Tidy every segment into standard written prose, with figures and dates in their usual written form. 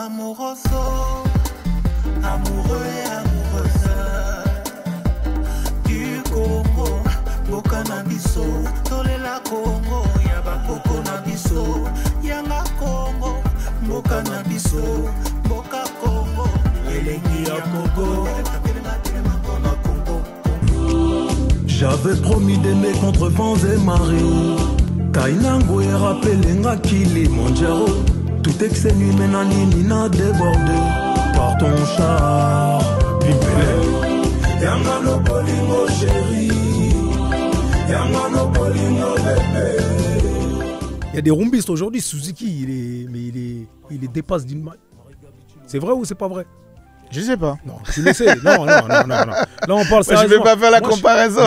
amoroso, amoureux et amoureuse du Congo, Boka na biso, tolela Congo, yaba koko na biso, yanga Congo, Boka na biso, Boka Congo, elengi ya Congo. J'avais promis d'aimer contre vents et marées. Tainango et rappelenga Kilimanjaro. Tout excès nuit maintenant n'a débordé par ton char. Pimpele. Yanga no bolingo chéri. Yanga no bolingo bébé. Il y a des rumbistes aujourd'hui, Suzuki, il les dépasse d'une main. C'est vrai ou c'est pas vrai? Je sais pas. Non, tu le sais. Non. Là, on parle sérieusement. Je vais pas faire la comparaison.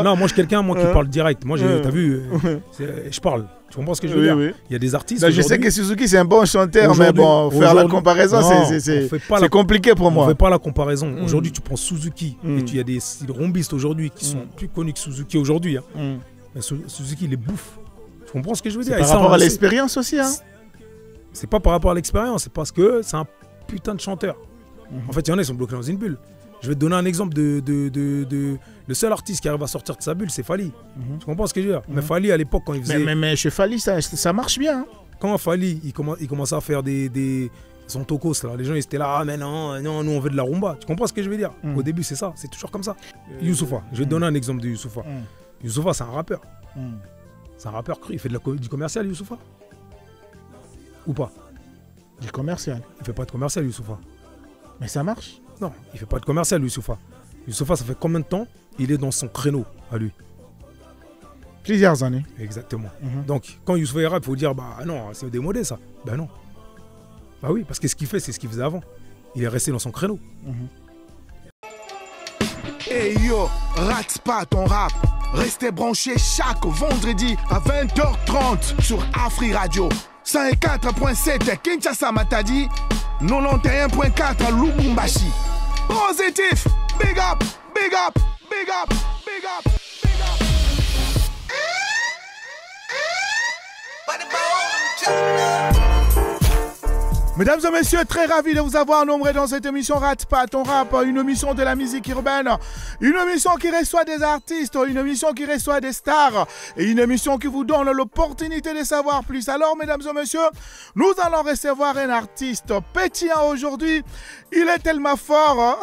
Moi, je suis quelqu'un qui parle direct. Moi, t'as vu, je parle. Tu comprends ce que je veux dire? Oui. Il y a des artistes. Je sais que Suzuki, c'est un bon chanteur, mais bon, faire la comparaison, c'est compliqué pour moi. On ne fait pas la comparaison. Aujourd'hui, tu prends Suzuki et il y a des rumbistes aujourd'hui qui sont plus connus que Suzuki aujourd'hui. Mais Suzuki, il les bouffe. Tu comprends ce que je veux dire? Par rapport à l'expérience aussi. C'est pas par rapport à l'expérience, c'est parce que c'est un putain de chanteur. En fait, il y en a, ils sont bloqués dans une bulle. Je vais te donner un exemple le seul artiste qui arrive à sortir de sa bulle, c'est Fally. Tu comprends ce que je veux dire? Mais Fally, à l'époque, quand il faisait... Mais chez Fally, ça marche bien. Quand Fally, il commençait à faire son tocos, là, les gens ils étaient là, ah mais non, nous on veut de la rumba. Tu comprends ce que je veux dire? Au début, c'est ça, c'est toujours comme ça. Youssoupha, je vais te donner un exemple de Youssoupha. Youssoupha, c'est un rappeur. C'est un rappeur cru, il fait du commercial, Youssoupha? Ou pas? Du commercial? Il fait pas de commercial, Youssoupha. Mais ça marche? Non, il fait pas de commercial, Youssoupha. Youssoupha, ça fait combien de temps il est dans son créneau à lui? Plusieurs années. Exactement. Donc, quand Youssoupha ira, il faut dire, bah non, c'est démodé ça. Ben non. Bah oui, parce que ce qu'il fait, c'est ce qu'il faisait avant. Il est resté dans son créneau. Hey yo, rate pas ton rap. Restez branchés chaque vendredi à 20h30 sur Afri Radio. 104.7 Kinshasa Matadi, 91.4 Lubumbashi. Positif, big up, big up, big up, big up, big up. Mesdames et messieurs, très ravi de vous avoir nombreux dans cette émission Rate pas ton rap, une émission de la musique urbaine, une émission qui reçoit des artistes, une émission qui reçoit des stars et une émission qui vous donne l'opportunité de savoir plus. Alors, mesdames et messieurs, nous allons recevoir un artiste petit aujourd'hui. Il est tellement fort,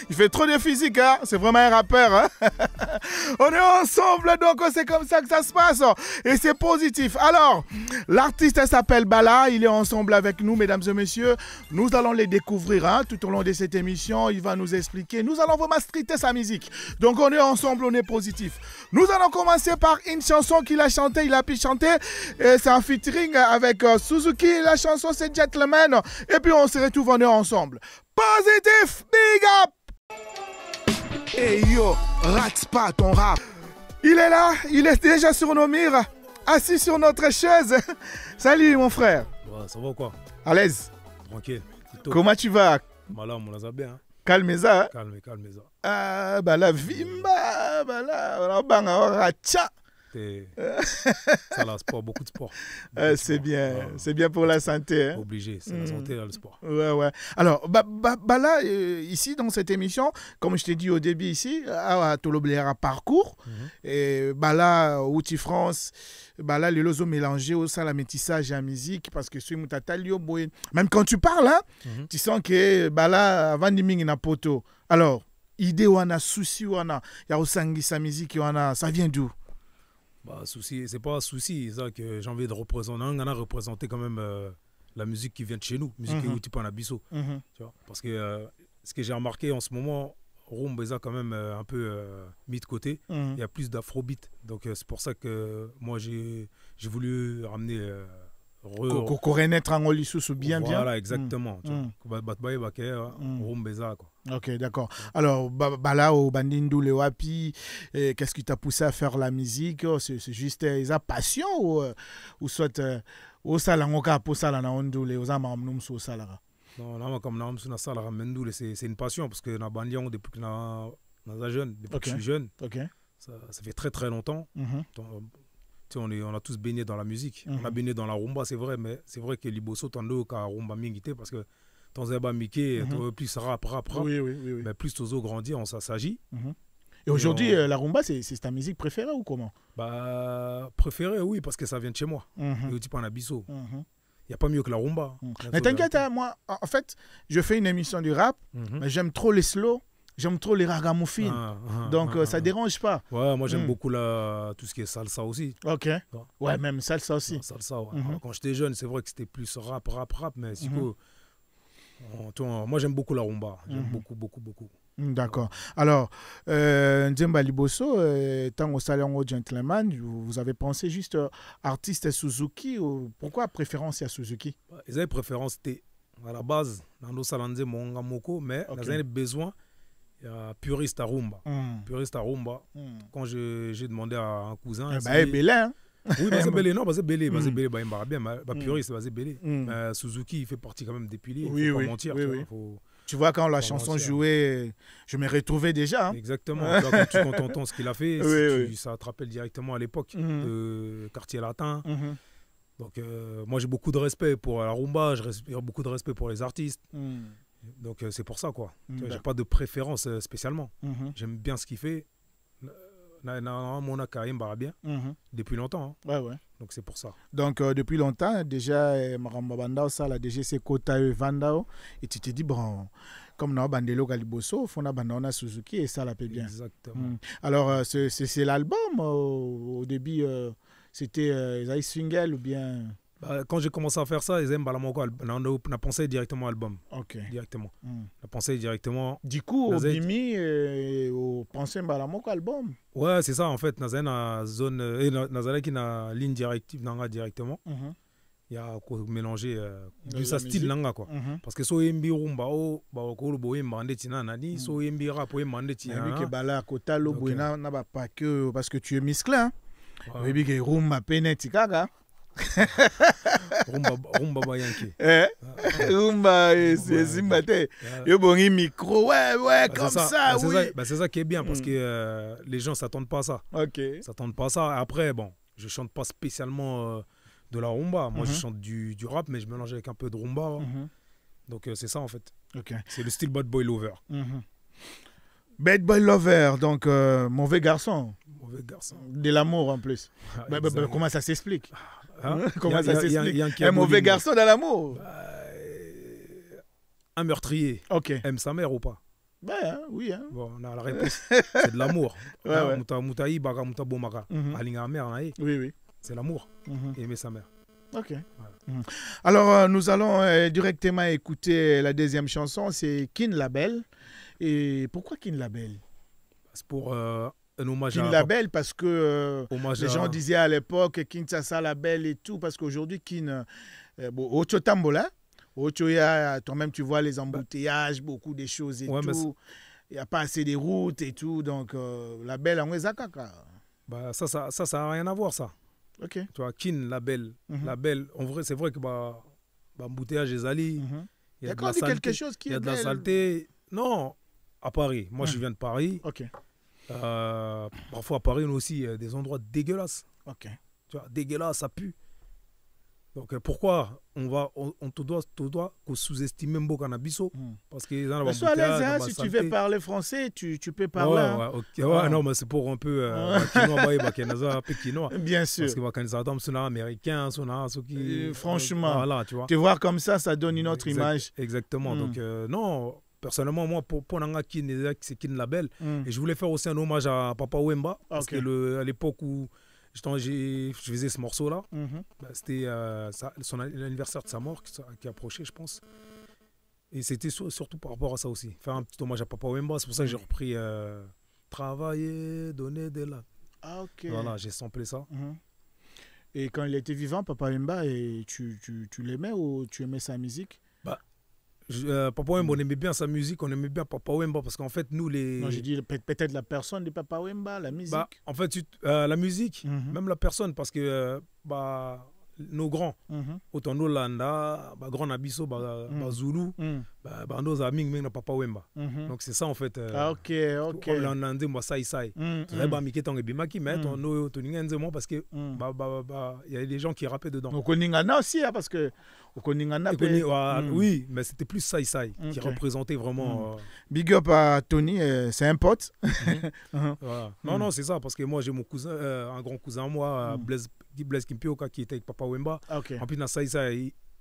il fait trop de physique, c'est vraiment un rappeur. On est ensemble, donc c'est comme ça que ça se passe et c'est positif. Alors, l'artiste s'appelle Bala, il est ensemble avec nous, mesdames et messieurs. Nous allons les découvrir tout au long de cette émission. Il va nous expliquer. Nous allons vraiment streeter sa musique. Donc on est ensemble, on est positif. Nous allons commencer par une chanson qu'il a chantée. Il a pu chanter. C'est un featuring avec Suzuki. La chanson c'est Gentleman. Et puis on se retrouve, on est ensemble. Positif, big up. Hey yo, rate pas ton rap. Il est là, il est déjà sur nos murs, assis sur notre chaise. Salut mon frère. Ouais, ça va ou quoi? À l'aise. Tranquille. Comment tu vas? Malade, on l'a bien. Calme ça. Calme ça. Ah, bah la vimba, bah la banga, tcha. Ça, là, sport, beaucoup de sport. C'est bien, c'est bien pour la santé. Obligé, c'est la santé, le sport. Ouais. Alors, là, ici, dans cette émission, comme je t'ai dit au début ici, à Toloblera parcours, et là, Outi France, là, les losos mélangés au ça, la métissage et la musique, parce que même quand tu parles, tu sens que là, avant de mingi na poto. Alors, idée ou ana, souci ou ana, ya osangi sa musique ou ana, ça vient d'où? Bah, souci, c'est pas un souci, ça que j'ai envie de représenter. On a représenté quand même la musique qui vient de chez nous, musique qui est type en abisso. Tu vois, parce que ce que j'ai remarqué en ce moment, Rumba est quand même un peu mis de côté. Il y a plus d'afrobeat. Donc c'est pour ça que moi j'ai voulu ramener. Renaître en Olissus bien. Voilà, exactement. Ok, d'accord. Alors, là, au Bandindou, le Wapi, qu'est-ce qui t'a poussé à faire la musique? C'est juste une passion ou soit au Salangoka, pour Salanandou, les Osamamnum, au Salara? Non, comme c'est une passion parce que dans Bandian, depuis que je suis jeune, ça fait très très longtemps. Tu sais, on a tous baigné dans la musique. On a baigné dans la rumba, c'est vrai, mais c'est vrai que Liboso, tando ka rumba mingité parce que ton zeba Mickey, plus rap. Oui. Mais plus Tozo grandit, on s'agit. Et aujourd'hui, la rumba, c'est ta musique préférée ou comment? Bah, préférée, oui, parce que ça vient de chez moi. Le type en abisso. Il n'y a pas mieux que la rumba. Mais t'inquiète, moi, en fait, je fais une émission du rap, mais j'aime trop les slow. J'aime trop les ragamuffins. Donc, ça ne dérange pas. Ouais, moi, j'aime beaucoup tout ce qui est salsa aussi. Ok. Ouais, même salsa aussi. Salsa, ouais. Quand j'étais jeune, c'est vrai que c'était plus rap. Mais si moi, j'aime beaucoup la rumba. J'aime beaucoup. D'accord. Alors, Nzemba Liboso, tant au salon gentleman, vous avez pensé juste artiste Suzuki ou pourquoi préférence à Suzuki? Ils avaient préférence, c'était à la base, dans nos salons Monga Moko, mais ils avaient besoin. Il y a puriste à rumba. Quand j'ai demandé à un cousin. Bélé, oui, c'est Bélé. Non, c'est Bélé. C'est Bélé, puriste, c'est Bélé. Suzuki, il fait partie quand même des piliers. Il faut pas mentir. Tu vois, quand la chanson jouait, je me retrouvais déjà. Exactement. Quand tu entends ce qu'il a fait, ça te rappelle directement à l'époque de Quartier Latin. Donc, moi, j'ai beaucoup de respect pour la rumba. J'ai beaucoup de respect pour les artistes. Donc c'est pour ça quoi. J'ai pas de préférence spécialement. J'aime bien ce qu'il fait. Mon akaïm bien depuis longtemps. Ouais. Donc c'est pour ça. Donc depuis longtemps déjà Maramba Bandao ça la DGC Kota Vandao et tu te dis bon comme na Bandelo Galiboso fona Bandana Suzuki et ça la paie bien. Exactement. Alors c'est l'album au début c'était les single ou bien quand j'ai commencé à faire ça, ils aiment Balamoko. On a pensé directement à l'album. Ok. Directement. On a pensé directement. Du coup, au Bimi, on pensait à Balamoko album. Ouais, c'est ça en fait. Dans une zone, dans une ligne directive, directement. Il y a mélanger du style nanga quoi. Parce que so yembi rumba o ba ko lo boye mbande tina nani so yembi rap o mbande tina. Oui que bala kota lo boyna na ba pas que parce que tu es musclé hein. Oui que rumba peneti kaka. rumba bayanke rumba c'est zimbate yo bongi micro ouais comme ça oui c'est ça qui est bien parce que les gens s'attendent pas à ça. S'attendent pas à ça. Après bon je chante pas spécialement de la rumba, moi je chante du rap mais je mélange avec un peu de rumba donc c'est ça en fait. C'est le style Bad Boy Lover. Bad Boy Lover, donc mauvais garçon de l'amour en plus. Comment ça s'explique? Comment ça s'explique? Un mauvais garçon dans l'amour. Un meurtrier aime sa mère ou pas? Oui. Bon, on a la réponse. C'est de l'amour. Oui. C'est l'amour. Aimer sa mère. Alors, nous allons directement écouter la deuxième chanson. C'est Kin Label. Et pourquoi Kin Label? C'est pour un hommage Kin Label parce que les gens disaient à l'époque Kin Tsasa Label et tout. Parce qu'aujourd'hui, Kin... Ocho Tambola. Ocho, toi-même, tu vois les embouteillages, beaucoup de choses et tout. Il n'y a pas assez de routes et tout. Donc, Label, on est zakaka. Ça n'a rien à voir, ça. Tu vois, Kin, Label. Label, en vrai, c'est vrai que embouteillage des alliés. Il y a de la saleté. Quelque chose qui il y a de la saleté. Non, à Paris. Moi, je viens de Paris. Parfois, à Paris, on a aussi des endroits dégueulasses. Tu vois, dégueulasses, ça pue. Donc, pourquoi on te doit sous-estimer Mbo Canabiso parce que dans sois à l'aise, si tu veux parler français, tu peux parler. Non, mais c'est pour un peu bien sûr. Parce que quand ils sont américains, franchement, voilà, tu vois. Te voir comme ça donne une autre image. Exactement. Donc, non, personnellement, moi, pour Nanga Kin, c'est Kin Label. Et je voulais faire aussi un hommage à Papa Wemba. Parce que à l'époque où je faisais ce morceau-là, c'était l'anniversaire de sa mort qui approchait, je pense. Et c'était surtout par rapport à ça aussi. Faire un petit hommage à Papa Wemba. C'est pour ça que j'ai repris Travailler, donner de la... Voilà, j'ai samplé ça. Et quand il était vivant, Papa Wemba, et tu l'aimais ou tu aimais sa musique? Papa Wemba, on aimait bien sa musique, on aimait bien Papa Wemba parce qu'en fait, nous les... Non, j'ai dit peut-être la personne de Papa Wemba, la musique. En fait, la musique, même la personne, parce que nos grands, autant nous Landa, Grand Abisso, Zulu, Bando za ming na Papa Wemba. Donc c'est ça en fait. Ok. On l'a dit moi ça. Ça va miki tong bimaki mais on to ningenze moi parce que il y a des gens qui rappaient dedans. Au Koningana aussi parce que au Koningana oui, mais c'était plus ça qui représentait vraiment Big up à Tony, c'est un pote. Voilà. Non, c'est ça parce que moi j'ai mon cousin un grand cousin moi Blaise Kimpioka qui était avec Papa Wemba. En plus dans ça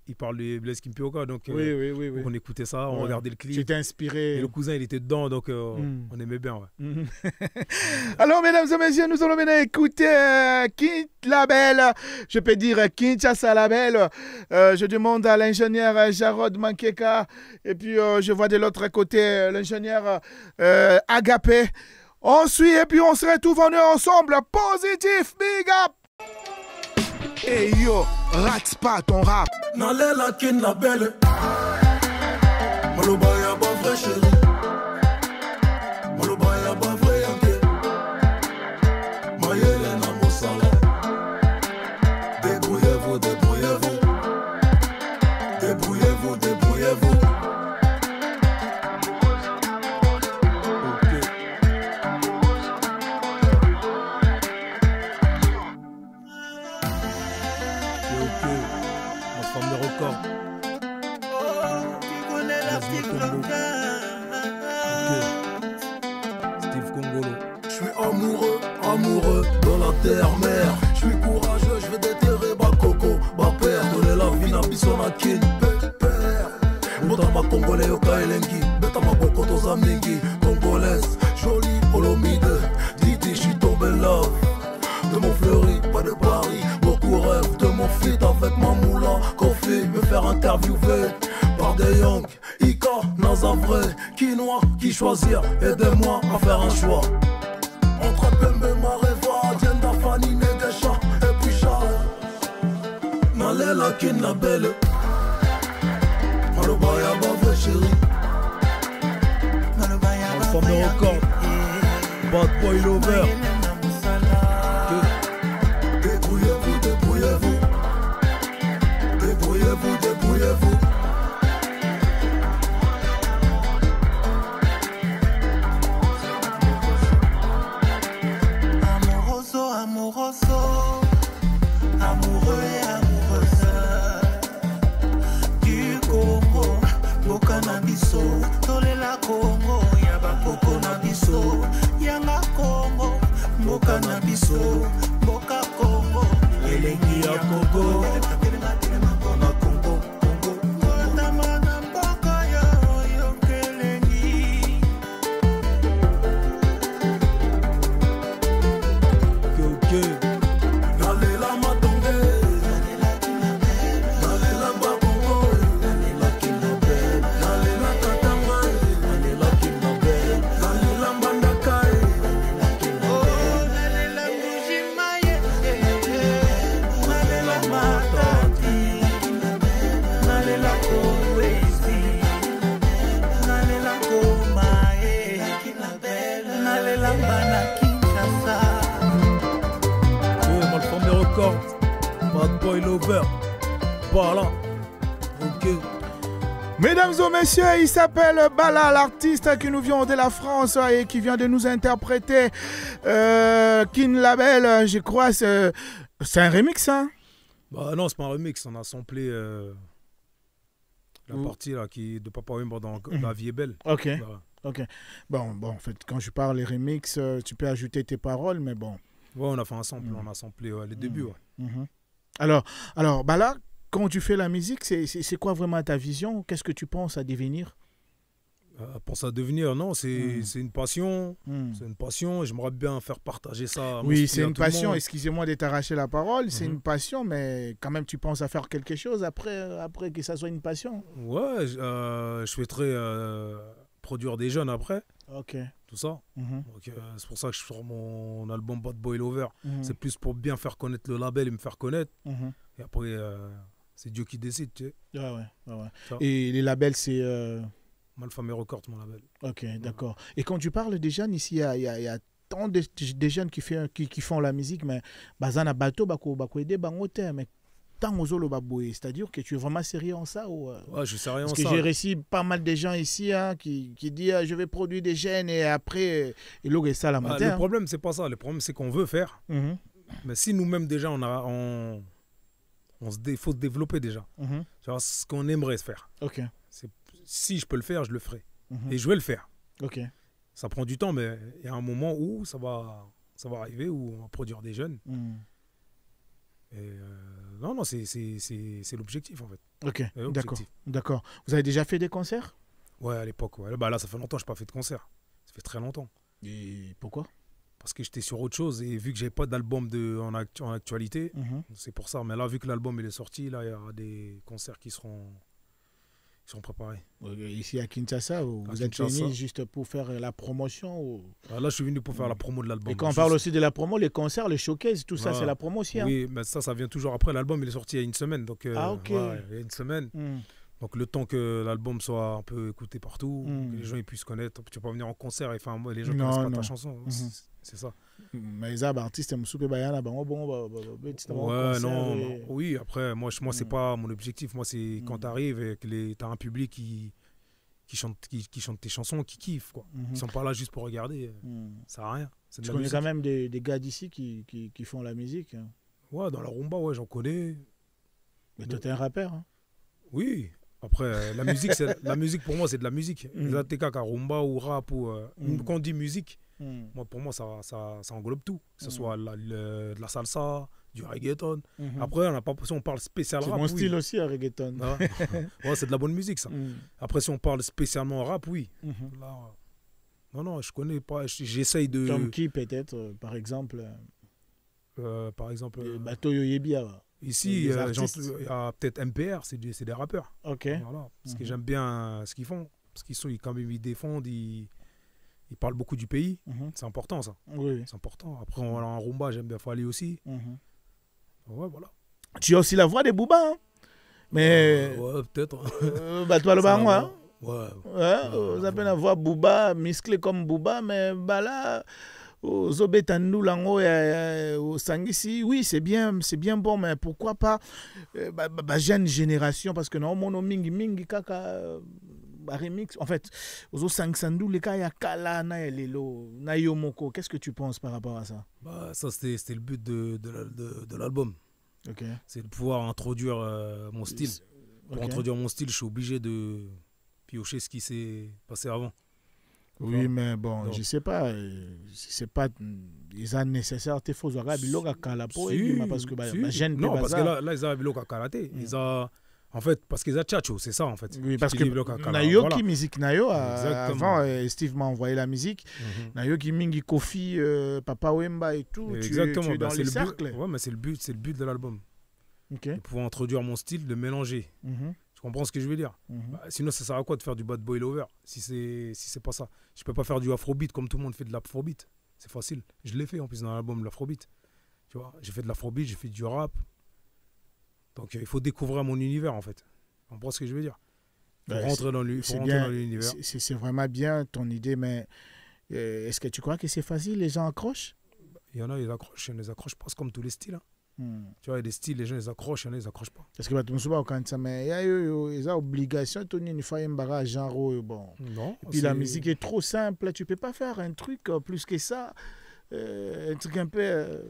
il parle de Blaise Kimpioka, donc oui. on écoutait ça, on regardait le clip. J'étais inspiré. Et le cousin, il était dedans, donc on aimait bien. Ouais. Alors, mesdames et messieurs, nous allons maintenant écouter Kin Label. Je peux dire Kinshasa Label. Je demande à l'ingénieur Jarod Mankeka. Et puis, je vois de l'autre côté l'ingénieur Agapé. On suit et puis on se retrouve ensemble. Positif, big up! Hey yo, rate pas ton rap. Nalela Kin Label. Malobaya ba vrai chéri. Malobaya ba vrai yanké. Mayele na mosala. Débrouillez-vous, débrouillez-vous. Débrouillez-vous, débrouillez-vous. Amoureux de la terre-mère. Je suis courageux, je vais déterrer ma coco, ma père. Donner la vie na biso na kin père. Bota ma congolais yo kaelengi. Beta ma boko toza mingi. Congolaise, jolie, olomide. Didi, je suis tombé love. De mon fleuri, pas de Paris. Beaucoup rêvent de mon feat avec ma moula. Kofi, me faire interviewer par des young. Ika, Nazavre, Kinois, qui choisir. Aidez-moi à faire un choix. Entre Pembe, Mareva, Dienda, Fanny, Negesha et puis Charles. Nalela Kin Label. Malobaya ba vrai chéri. Enfant de record. Bad Boy Lover. Débrouillez-vous, débrouillez-vous. Débrouillez-vous, débrouillez-vous. Amoureux et amoureuse du Congo, Boka na biso, tolela Congo, yaba Koko na biso, yanga Congo, Boka na biso, Boka Congo, elengi ya Congo, na Congo, Congo, Motama na mboka yo kelengi. Ok. Bad Boy Lover. Voilà. Ok. Mesdames et messieurs, il s'appelle Bala, l'artiste qui nous vient de la France et qui vient de nous interpréter Kin Label. Je crois c'est un remix, hein? Bah non, c'est pas un remix. On a samplé la partie là de Papa Wemba dans La Vie est belle. Ok. Bah. Ok. Bon, en fait, quand je parle les remix, tu peux ajouter tes paroles, mais bon. Ouais, on a fait un sample, on a samplé les débuts. Ouais. Alors, bah là, quand tu fais la musique, c'est quoi vraiment ta vision? Qu'est-ce que tu penses à devenir? Pour ça devenir, non, c'est une passion. C'est une passion. J'aimerais bien faire partager ça. Oui, c'est une passion. Excusez-moi de t'arracher la parole. C'est une passion, mais quand même, tu penses à faire quelque chose après que ça soit une passion? Ouais, je souhaiterais produire des jeunes après. Ok. Tout ça. Donc, c'est pour ça que je sors mon album Bad Boy Lover. C'est plus pour bien faire connaître le label et me faire connaître. Et après, c'est Dieu qui décide, tu sais. Ouais. Et les labels, c'est... Malfamé Records, mon label. Ok, d'accord. Et quand tu parles des jeunes, ici, il y a tant de jeunes qui font la musique, mais bazana bateau, bako aider bangote, mais tant aux Olobaboé, c'est-à-dire que tu es vraiment sérieux en ça ou, Ouais, je sais rien en parce ça. que j'ai réussi pas mal de gens ici hein, qui disent je vais produire des jeunes et après ils l'ont ça la matin. Le problème, c'est pas ça. Le problème, c'est qu'on veut faire. Mais si nous-mêmes, déjà, il faut se développer déjà. Tu vois, ce qu'on aimerait se faire. Ok. Si je peux le faire, je le ferai. Et je vais le faire. Ok. Ça prend du temps, mais il y a un moment où ça va arriver, où on va produire des jeunes. Et non, c'est l'objectif en fait. Ok, d'accord. Vous avez déjà fait des concerts? Ouais, à l'époque. Ouais. Bah, là, ça fait longtemps que je n'ai pas fait de concert. Ça fait très longtemps. Et pourquoi? Parce que j'étais sur autre chose et vu que j'avais pas d'album en actualité, c'est pour ça. Mais là, vu que l'album il est sorti, là, il y aura des concerts qui seront préparés. Ici à Kinshasa, vous êtes venu juste pour faire la promotion ou... Là, je suis venu pour faire la promo de l'album. Et quand on parle aussi de la promo, les concerts, les showcases, tout ça, c'est la promo aussi. Hein? Oui, mais ça vient toujours après. L'album, il est sorti il y a une semaine. Donc, ok. Ouais, il y a une semaine. Donc, le temps que l'album soit un peu écouté partout, que les gens ils puissent connaître. Tu peux pas venir en concert et les gens ne connaissent pas ta chanson. C'est ça. Mais les artistes, oui, après, moi c'est pas mon objectif. Moi, c'est quand tu arrives et que tu as un public qui chante tes chansons, qui kiffe. Quoi. Ils sont pas là juste pour regarder. Ça sert à rien. Tu connais quand même des gars d'ici qui font la musique. Hein. Ouais, dans la rumba, ouais, j'en connais. Mais toi, t'es un rappeur. Hein. Oui. Après, la musique pour moi, c'est de la musique. Les ATK, rumba ou rap, quand on dit musique, pour moi, ça englobe tout. Que ce soit de la salsa, du reggaeton. Après, si on parle spécial rap, c'est mon style aussi, un reggaeton. Ouais, c'est de la bonne musique, ça. Après, si on parle spécialement rap, oui. Là, non, je connais pas. J'essaye de... Comme qui, peut-être, par exemple Par exemple... Bateau Yoyebia. Ici, il y a peut-être MPR, c'est des rappeurs. Ok. Voilà, parce que j'aime bien ce qu'ils font. Parce qu'ils défendent, ils parlent beaucoup du pays. C'est important, ça. Oui. C'est important. Après, en rumba, j'aime bien Fali aussi. Ouais, voilà. Tu as aussi la voix des Booba, hein? Mais... ouais, peut-être. Toi, le baron, hein? Ouais. Vous avez la voix Booba, musclé comme Booba, mais là... Zobetandou lango au Sangisi, oui, c'est bien bon, mais pourquoi pas jeune génération, parce que non, mon mingi kaka remix, en fait, aux Sangsandou les cas ya kala na lelo na yomoko, qu'est-ce que tu penses par rapport à ça? Ça c'était le but de l'album. Ok. C'est de pouvoir introduire mon style. Pour introduire mon style, je suis obligé de piocher ce qui s'est passé avant. Oui, mais bon, je sais pas, c'est pas ils ont nécessaire tes faux arabes biloga kala pour parce que non, parce que là ils ont biloga karaté, ils ont en fait parce qu'ils ont tchatcho, c'est ça en fait. Oui, parce que nayo qui musique nayo avant Steve m'a envoyé la musique. Nayo qui mingi Kofi Papa Wemba et tout, exactement, tu es dans les cercles. Ouais, mais c'est le but de l'album. OK. De pouvoir introduire mon style, de mélanger. Tu comprends ce que je veux dire? Sinon, ça sert à quoi de faire du bad boy lover si c'est pas ça? Je peux pas faire du afrobeat comme tout le monde fait de l'afrobeat. C'est facile. Je l'ai fait en plus dans l'album de l'afrobeat. Tu vois, j'ai fait de l'afrobeat, j'ai fait du rap. Donc il faut découvrir mon univers en fait. Tu comprends ce que je veux dire? Il faut rentrer dans l'univers. C'est vraiment bien ton idée, mais est-ce que tu crois que c'est facile? Les gens accrochent? Il y en a, ils accrochent, ils les accrochent pas. C'est comme tous les styles. Hein. Tu vois, il y a des styles, les gens les accrochent, il y en a, ils les accrochent pas. Parce que tu me souviens quand ça, mais il y a une obligation de tenir une fois un barrage genre bon. Non. Et puis la musique est trop simple, tu peux pas faire un truc plus que ça, un truc un peu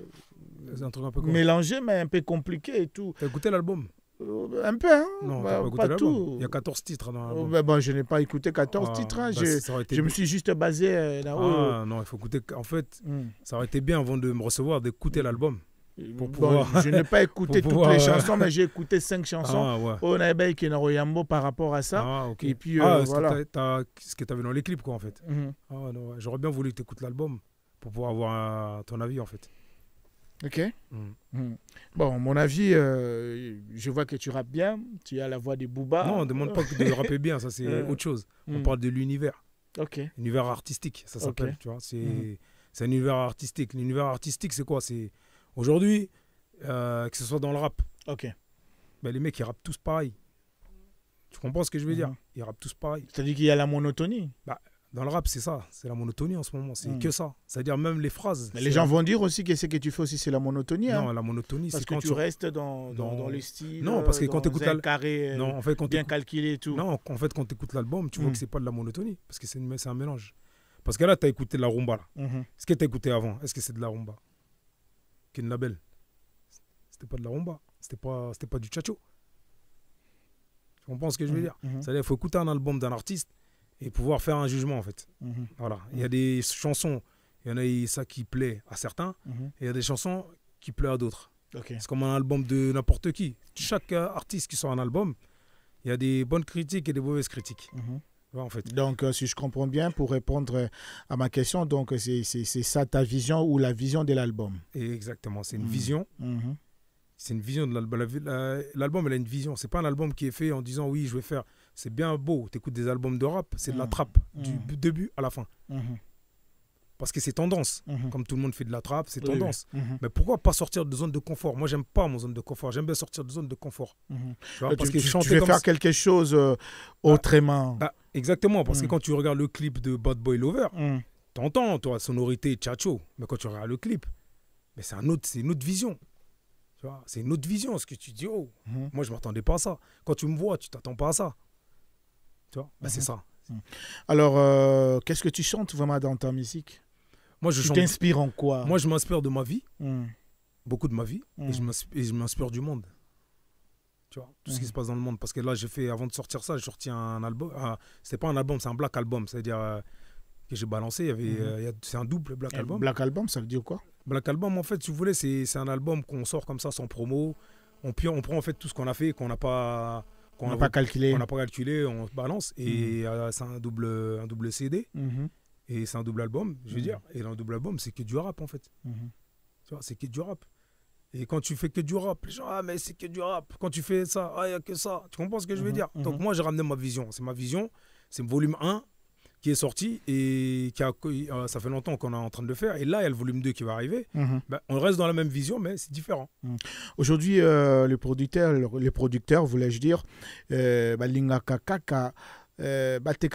mélangé mais un peu compliqué et tout. T'as écouté l'album? Un peu, hein? Non, t'as pas écouté l'album. Il y a 14 titres dans l'album. Je n'ai pas écouté 14 titres. Hein. Je me suis juste basé là-haut. Non, il faut écouter. En fait, ça aurait été bien avant de me recevoir d'écouter l'album. Je n'ai pas écouté toutes les chansons, mais j'ai écouté 5 chansons. On a eu qui par rapport à ça. Okay. Et puis voilà. Ce que tu as vu dans les clips, quoi, en fait. J'aurais bien voulu que tu écoutes l'album pour pouvoir avoir ton avis, en fait. Ok. Bon, mon avis, je vois que tu rappes bien. Tu as la voix de Booba. Non, on ne demande pas de rapper bien, ça c'est autre chose. On parle de l'univers. Ok. Univers artistique, ça s'appelle. Tu vois, c'est un univers artistique. L'univers artistique, c'est quoi? C'est aujourd'hui, que ce soit dans le rap. Ok. Ben, les mecs, ils rappent tous pareil. Tu comprends ce que je veux dire? Ils rappent tous pareil. C'est-à-dire qu'il y a la monotonie. Dans le rap, c'est ça. C'est la monotonie en ce moment. C'est que ça. C'est-à-dire même les phrases. Mais les gens vont dire aussi que ce que tu fais aussi, c'est la monotonie. Non, la monotonie, c'est quand tu restes dans le style. Non, parce que quand tu écoutes un carré non, en fait, bien calculé et tout. Non, en fait, quand tu écoutes l'album, tu vois que c'est pas de la monotonie. Parce que c'est un mélange. Parce que là, tu as écouté de la rumba. Ce que tu as écouté avant, est-ce que c'est de la rumba? Ken Label. C'était pas de la rumba. C'était pas du tchatcho. Tu comprends ce que je veux dire? C'est-à-dire qu'il faut écouter un album d'un artiste et pouvoir faire un jugement, en fait. Voilà. Il y a des chansons, il y en a ça qui plaît à certains, et il y a des chansons qui plaisent à d'autres. C'est comme un album de n'importe qui. Chaque artiste qui sort un album, il y a des bonnes critiques et des mauvaises critiques. En fait. Donc, si je comprends bien, pour répondre à ma question, donc c'est ça ta vision ou la vision de l'album? Exactement, c'est une vision. C'est une vision de l'album. L'album, elle a une vision. C'est pas un album qui est fait en disant oui, je vais faire. C'est bien beau. Tu écoutes des albums de rap, c'est de la trappe du début à la fin. Parce que c'est tendance. Comme tout le monde fait de la trappe, c'est tendance. Mais pourquoi pas sortir de zone de confort? Moi, j'aime pas mon zone de confort. J'aime bien sortir de zone de confort. Parce que tu veux faire quelque chose autrement. Exactement. Parce que quand tu regardes le clip de Bad Boy Lover, tu entends, toi, sonorité tchatcho. Mais quand tu regardes le clip, mais c'est une autre vision. C'est une autre vision, ce que tu dis. Oh, moi, je ne m'attendais pas à ça. Quand tu me vois, tu ne t'attends pas à ça. Tu vois, c'est ça. Alors, qu'est-ce que tu chantes vraiment dans ta musique? Moi, tu t'inspires en quoi? Moi, je m'inspire de ma vie, beaucoup de ma vie, et je m'inspire du monde. Tu vois, tout ce qui se passe dans le monde. Parce que là, avant de sortir ça, j'ai sorti un album. C'était pas un album, c'est un black album. C'est-à-dire que j'ai balancé. C'est un double black album. Black album, ça veut dire quoi? Black album, en fait, si vous voulez, c'est un album qu'on sort comme ça sans promo. On prend en fait tout ce qu'on a fait, qu'on n'a pas calculé, on balance. Et c'est un double CD. Et c'est un double album, je veux dire. Et dans le double album, c'est que du rap, en fait. Tu vois, c'est que du rap. Et quand tu fais que du rap, les gens, mais c'est que du rap. Quand tu fais ça, il n'y a que ça. Tu comprends ce que je veux dire? Donc moi, j'ai ramené ma vision. C'est ma vision. C'est le volume 1 qui est sorti et ça fait longtemps qu'on est en train de le faire. Et là, il y a le volume 2 qui va arriver. On reste dans la même vision, mais c'est différent. Aujourd'hui, les producteurs, voulais-je dire, ta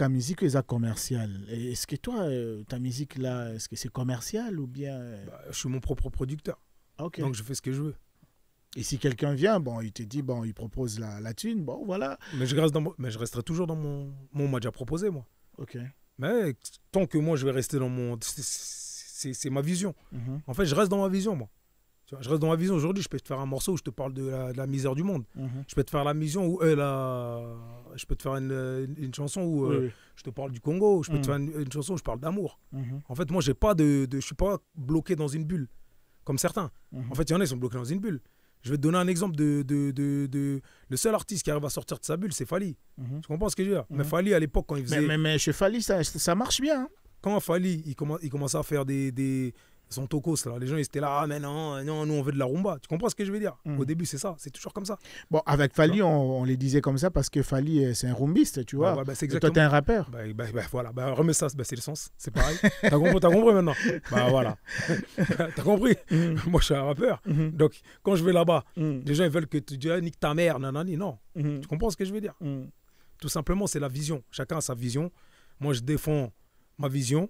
musique est commerciale. Est-ce que toi, ta musique là, est-ce que c'est commercial ou bien je suis mon propre producteur. Donc je fais ce que je veux. Et si quelqu'un vient, il te dit, il propose la thune, voilà. Mais je resterai toujours dans mon... on m'a déjà proposé, moi. Mais tant que moi, je vais rester dans mon... C'est ma vision. En fait, je reste dans ma vision, moi. Tu vois, je reste dans ma vision. Aujourd'hui, je peux te faire un morceau où je te parle de la misère du monde. Je peux te faire la vision où... Je peux te faire une chanson où je te parle du Congo. Je peux te faire une chanson où je parle d'amour. En fait, moi, je suis pas bloqué dans une bulle, comme certains. En fait, il y en a qui sont bloqués dans une bulle. Je vais te donner un exemple le seul artiste qui arrive à sortir de sa bulle, c'est Fally. Tu comprends ce que je veux dire? Mais Fally, à l'époque, quand il faisait... Mais chez Fally, ça marche bien. Hein. Quand Fally, il commençait à faire son tocos, là, les gens ils étaient là, mais non, nous on veut de la rumba. Tu comprends ce que je veux dire? Au début, c'est ça, c'est toujours comme ça. Bon, avec Fally, on les disait comme ça parce que Fally, c'est un rumbiste, tu vois. Et toi, t'es un rappeur. Voilà, remets ça, c'est le sens, c'est pareil. T'as compris maintenant? Voilà. T'as compris? Moi, je suis un rappeur. Donc, quand je vais là-bas, les gens ils veulent que tu dises, nique ta mère, nanani. Non. Tu comprends ce que je veux dire? Tout simplement, c'est la vision. Chacun a sa vision. Moi, je défends ma vision.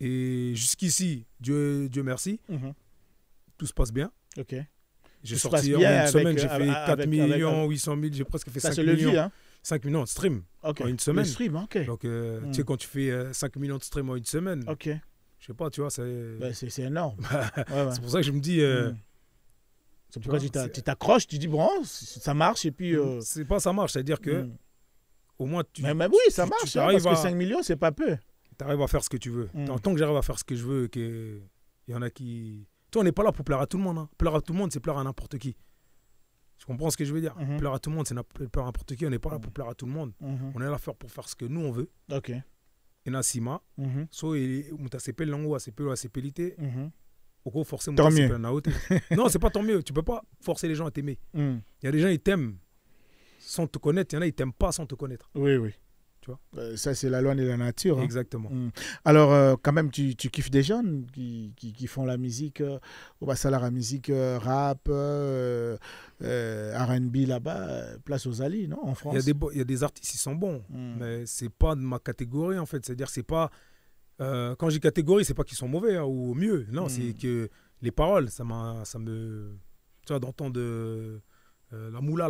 Et jusqu'ici, Dieu merci, tout se passe bien. J'ai sorti en une semaine, j'ai fait 4 800 000, j'ai presque fait 5 millions. Hein? 5 millions de streams en une semaine. Donc, tu sais, quand tu fais 5 millions de streams en une semaine, je sais pas, tu vois, c'est énorme. C'est pour ça que je me dis... c'est pourquoi tu t'accroches, tu dis, bon, ça marche, et puis... C'est pas ça marche, c'est-à-dire que au moins tu... Mais oui, ça marche, parce que 5 millions, c'est pas peu. Tu arrives à faire ce que tu veux. Tant que j'arrive à faire ce que je veux, il y en a qui... Toi, on n'est pas là pour plaire à tout le monde. Hein. Plaire à tout le monde, c'est plaire à n'importe qui. Tu comprends ce que je veux dire? Plaire à tout le monde, c'est plaire à n'importe qui. On n'est pas là pour plaire à tout le monde. On est là pour faire ce que nous, on veut. Et Nassima, so mutasepeli nango asepelité. Oko forcément mutasepeli na ote. Non, c'est pas tant mieux. Tu peux pas forcer les gens à t'aimer. Il y a des gens, ils t'aiment sans te connaître. Il y en a, ils t'aiment pas sans te connaître. Oui. Tu vois. Ça, c'est la loi de la nature. Hein. Exactement. Alors, quand même, tu kiffes des jeunes qui font la musique, au Bassala, la musique rap, R&B là-bas, place aux Ali, non, en France. Il y a des artistes qui sont bons, mais c'est pas de ma catégorie, en fait. C'est-à-dire, c'est pas... quand j'ai catégorie, c'est pas qu'ils sont mauvais hein, ou mieux. Non, c'est que les paroles, ça me... Tu vois, d'entendre la moula.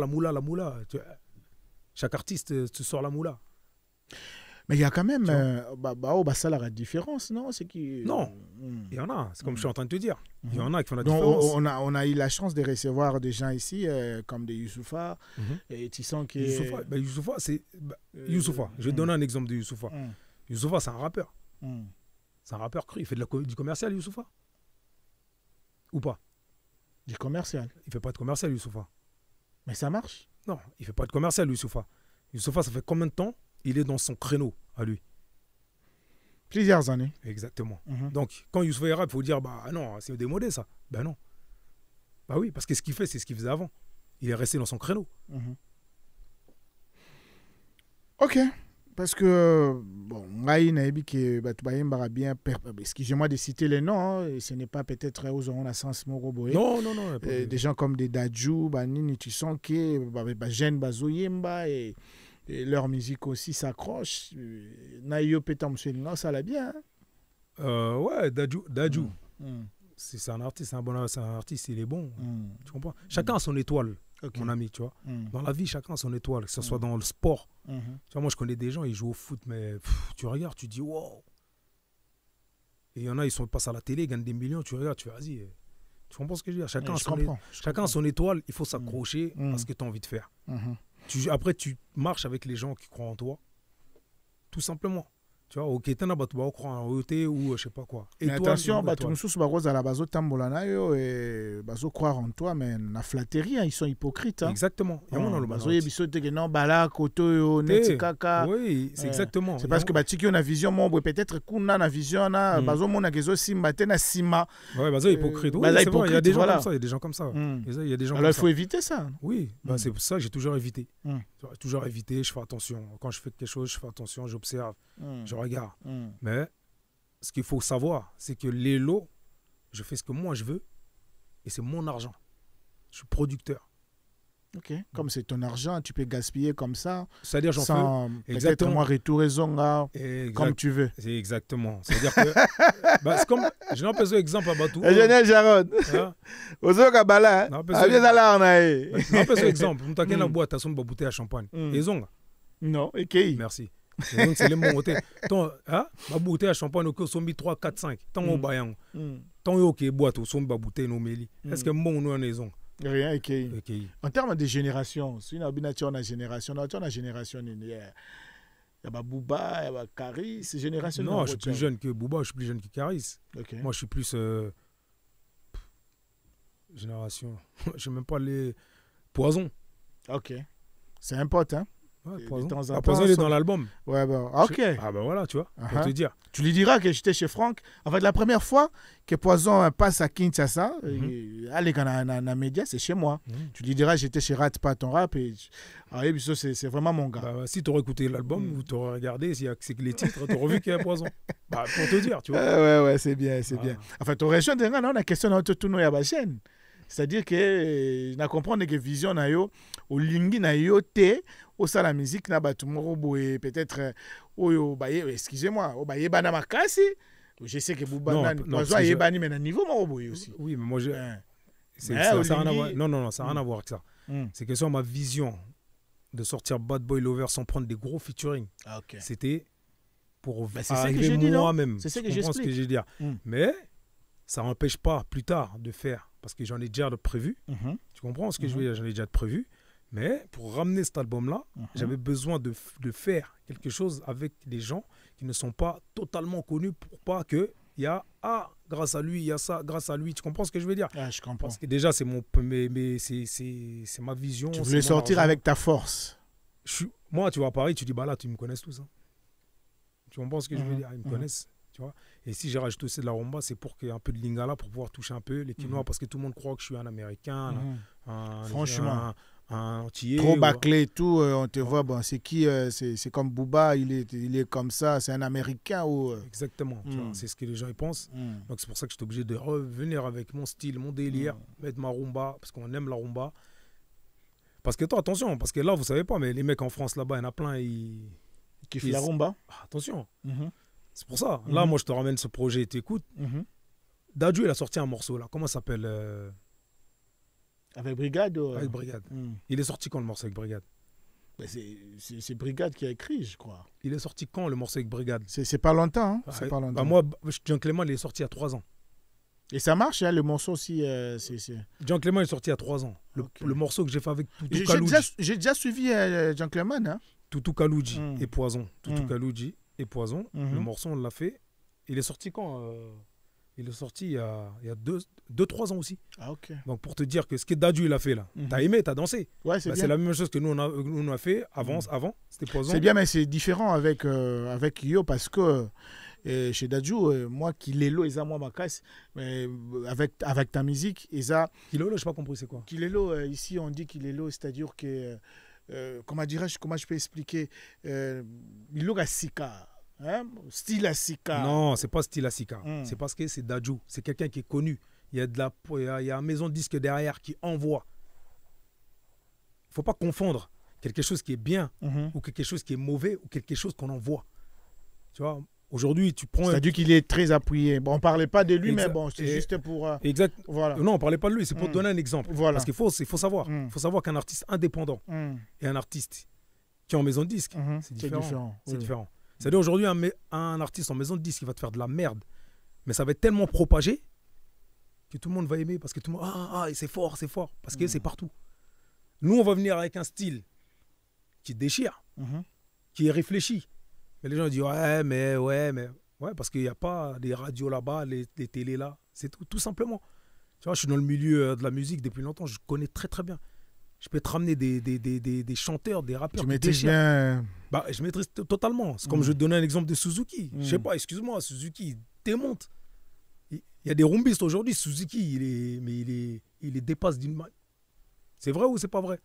Tu vois, chaque artiste te sort la moula. Mais il y a quand même... ça, la différence, non? Non, il y en a. C'est comme je suis en train de te dire. Il y en a qui font la différence. On a eu la chance de recevoir des gens ici, comme des Youssoupha. Et tu sens que... Youssoupha, c'est... Youssoupha, je vais te donner un exemple de Youssoupha. Youssoupha, c'est un rappeur. C'est un rappeur cru. Il fait du commercial, Youssoupha? Ou pas? Du commercial? Il fait pas de commercial, Youssoupha. Mais ça marche? Non, il fait pas de commercial, Youssoupha. Youssoupha, ça fait combien de temps il est dans son créneau à lui? Plusieurs années. Exactement. Donc, quand Youssoupha est rap, il faut dire, bah non, c'est démodé ça. Ben non. Bah oui, parce que ce qu'il fait, c'est ce qu'il faisait avant. Il est resté dans son créneau. Ok. Parce que, bon, excusez-moi de citer les noms, hein, et ce n'est pas peut-être aux on a sens Moroboé. Non. Des gens comme des Dadju, Banini, tu sens que Jeanne Bazoyemba et leur musique aussi s'accroche. Nayo Petam ça l'a bien. Ouais, Dadju. C'est un artiste, c'est un artiste, il est bon. Tu comprends? Chacun a son étoile. Mon ami, tu vois. Dans la vie, chacun a son étoile, que ce soit dans le sport. Tu vois, moi, je connais des gens, ils jouent au foot, mais tu regardes, tu dis, wow. Et il y en a, ils passent à la télé, ils gagnent des millions, tu regardes, tu vas, vas-y. Tu comprends ce que je veux dire? Chacun a son étoile, il faut s'accrocher à ce que tu as envie de faire. Après, tu marches avec les gens qui croient en toi, tout simplement. Tu vois, ok, tu vas croire en OT ou je sais pas quoi. Mais attention, tu nous soucies à la base tambolanayo et bazo croire en toi, mais la flatterie, ils sont hypocrites. Hein. Exactement. Oui, c'est exactement. C'est parce que Batiki on a vision, moi peut-être qu'on a vision, bazo mon agezo simba na sima. Ouais, bazo hypocrite. Oui, c'est bon, il y a des gens comme ça, il y a des gens comme ça. Il y a des gens. Alors il faut éviter ça. Oui, c'est pour ça que j'ai toujours évité. Toujours évité, je fais attention. Quand je fais quelque chose, je fais attention, j'observe, je regarde. Mais ce qu'il faut savoir, c'est que les lots, je fais ce que moi je veux et c'est mon argent. Je suis producteur. Ok. Comme c'est ton argent, tu peux gaspiller comme ça. C'est-à-dire j'en fais peut-être moi retouraison comme tu veux. C'est exactement. C'est-à-dire que c'est comme j'ai un peu d'exemple à Batou. Génial Jarod. Ozoka bala. Un peu d'exemple. On t'a qu'une boîte à son bouteille à champagne. Ils ont. Non, OK. Merci. Donc c'est les mots ma bouteille à champagne au sombi 3 4 5 tant au bayang tant OK boîte au sombi bouteille no meli est-ce que bon nous en maison rien OK. En termes de génération c'est une habitude on a génération il y a Bouba il y a Karis c'est génération. Non, je suis plus jeune que Bouba, je suis plus jeune que Karis. Moi je suis plus génération je sais même pas les Poison. OK. C'est important. Ouais, Poison, il est dans l'album. Ouais, OK. Ah ben voilà, tu vois, pour te dire. Tu lui diras que j'étais chez Franck. En fait, la première fois que Poison passe à Kinshasa, allez, dans les médias, c'est chez moi. Tu lui diras j'étais chez Rat Pas Ton Rap. C'est vraiment mon gars. Si tu aurais écouté l'album, ou tu aurais regardé, c'est que les titres, tu aurais vu qu'il y a Poison. Pour te dire, tu vois. Ouais, c'est bien, c'est bien. En fait, tu aurais rejoint on a question dans tout le chaîne. C'est-à-dire que na comprendre que vision na yo au lingi na yo te au ça la musique na batu moko boye peut-être oyo baye excusez-moi o baye bana makasi je sais que Bouba Poison est bani mais na niveau moko boye aussi. Oui mais moi ça n'a rien à voir. Non, ça n'a rien à voir avec ça. C'est que sur ma vision de sortir Bad Boy Lover sans prendre des gros featuring. C'était pour arriver moi-même. C'est ce que j'explique. Ce que j'ai dit. Mais ça n'empêche pas plus tard de faire parce que j'en ai déjà de prévu. Tu comprends ce que je veux dire? J'en ai déjà de prévu. Mais pour ramener cet album-là, j'avais besoin de faire quelque chose avec des gens qui ne sont pas totalement connus pour pas qu'il y a grâce à lui, il y a ça, grâce à lui. Tu comprends ce que je veux dire? Je comprends. Parce que déjà, c'est c'est ma vision. Tu voulais sortir avec ta force. Moi, tu vois, à Paris, tu dis, bah là, tu me connais tous. Hein. Tu comprends ce que je veux dire? Ils me connaissent. Tu vois. Et si j'ai rajouté aussi de la rumba, c'est pour qu'il y ait un peu de lingala pour pouvoir toucher un peu les Quinois parce que tout le monde croit que je suis un Américain, franchement, un Antillais. Trop bâclé et tout, on te voit, bon, c'est qui c'est comme Booba, il est comme ça, c'est un Américain ou... Exactement, c'est ce que les gens y pensent. Donc c'est pour ça que j'étais obligé de revenir avec mon style, mon délire, mettre ma rumba, parce qu'on aime la rumba. Parce que toi, attention, parce que là, vous savez pas, mais les mecs en France, là-bas, il y en a plein, ils kiffent la rumba. Attention, c'est pour ça. Là, moi, je te ramène ce projet, tu écoutes. Dadju, il a sorti un morceau, là, comment ça s'appelle Avec Brigade Avec Brigade. Il est sorti quand le morceau avec Brigade? C'est Brigade qui a écrit, je crois. Il est sorti quand le morceau avec Brigade? C'est pas longtemps. Hein? C'est pas longtemps. Bah, moi, Jean Clément, il est sorti il y a 3 ans. Et ça marche, hein, le morceau aussi. Jean Clément est sorti il y a 3 ans. Le morceau que j'ai fait avec Toutou Kaloudji. J'ai déjà suivi Jean Clément. Hein? Toutou Kaloudji et Poison. Toutou Kaloudji et Poison. Le morceau, on l'a fait. Il est sorti quand Il est sorti il y a 2-3 ans aussi. Ah, ok. Donc pour te dire que ce que Dadju il a fait là, t'as aimé, t'as dansé. Ouais, c'est bien. C'est la même chose que nous on a fait avant. C'était Poison. C'est bien, mais c'est différent avec Yo parce que chez Dadju, moi, Kilelo, ils ont moi ma casse, mais avec ta musique, ils ont. Kilelo, je n'ai pas compris, c'est quoi? Kilelo, ici on dit Kilelo, c'est-à-dire que, comment je peux expliquer, Lilo Sika. Hein? Style Asika. Non, c'est pas style Asika. C'est parce que c'est Dadju. C'est quelqu'un qui est connu. Il y a une maison de disque derrière qui envoie. Il ne faut pas confondre quelque chose qui est bien ou quelque chose qui est mauvais ou quelque chose qu'on envoie. Tu vois, aujourd'hui, tu prends... C'est-à-dire qu'il est très appuyé. Bon, on ne parlait pas de lui, mais bon, c'est juste pour... Exact. Voilà. Non, on ne parlait pas de lui. C'est pour te donner un exemple. Voilà. Parce qu'il faut savoir. Il faut savoir qu'un artiste indépendant et un artiste qui est en maison de disque, c'est différent. C'est différent. C'est-à-dire aujourd'hui, un artiste en maison de disque qui va te faire de la merde, mais ça va être tellement propagé que tout le monde va aimer parce que tout le monde, c'est fort, parce que c'est partout. Nous, on va venir avec un style qui déchire, qui est réfléchi. Mais les gens disent, ouais, parce qu'il n'y a pas des radios là-bas, les télés là, c'est tout simplement. Tu vois, je suis dans le milieu de la musique depuis longtemps, je connais très très bien. Je peux te ramener des chanteurs, des rappeurs. Tu maîtrises bien. Bah, je maîtrise totalement. C'est comme je donnais un exemple de Suzuki. Je sais pas, excuse-moi, Suzuki, il démonte. Il y a des rumbistes aujourd'hui. Suzuki, il les dépasse d'une main. C'est vrai ou c'est pas vrai?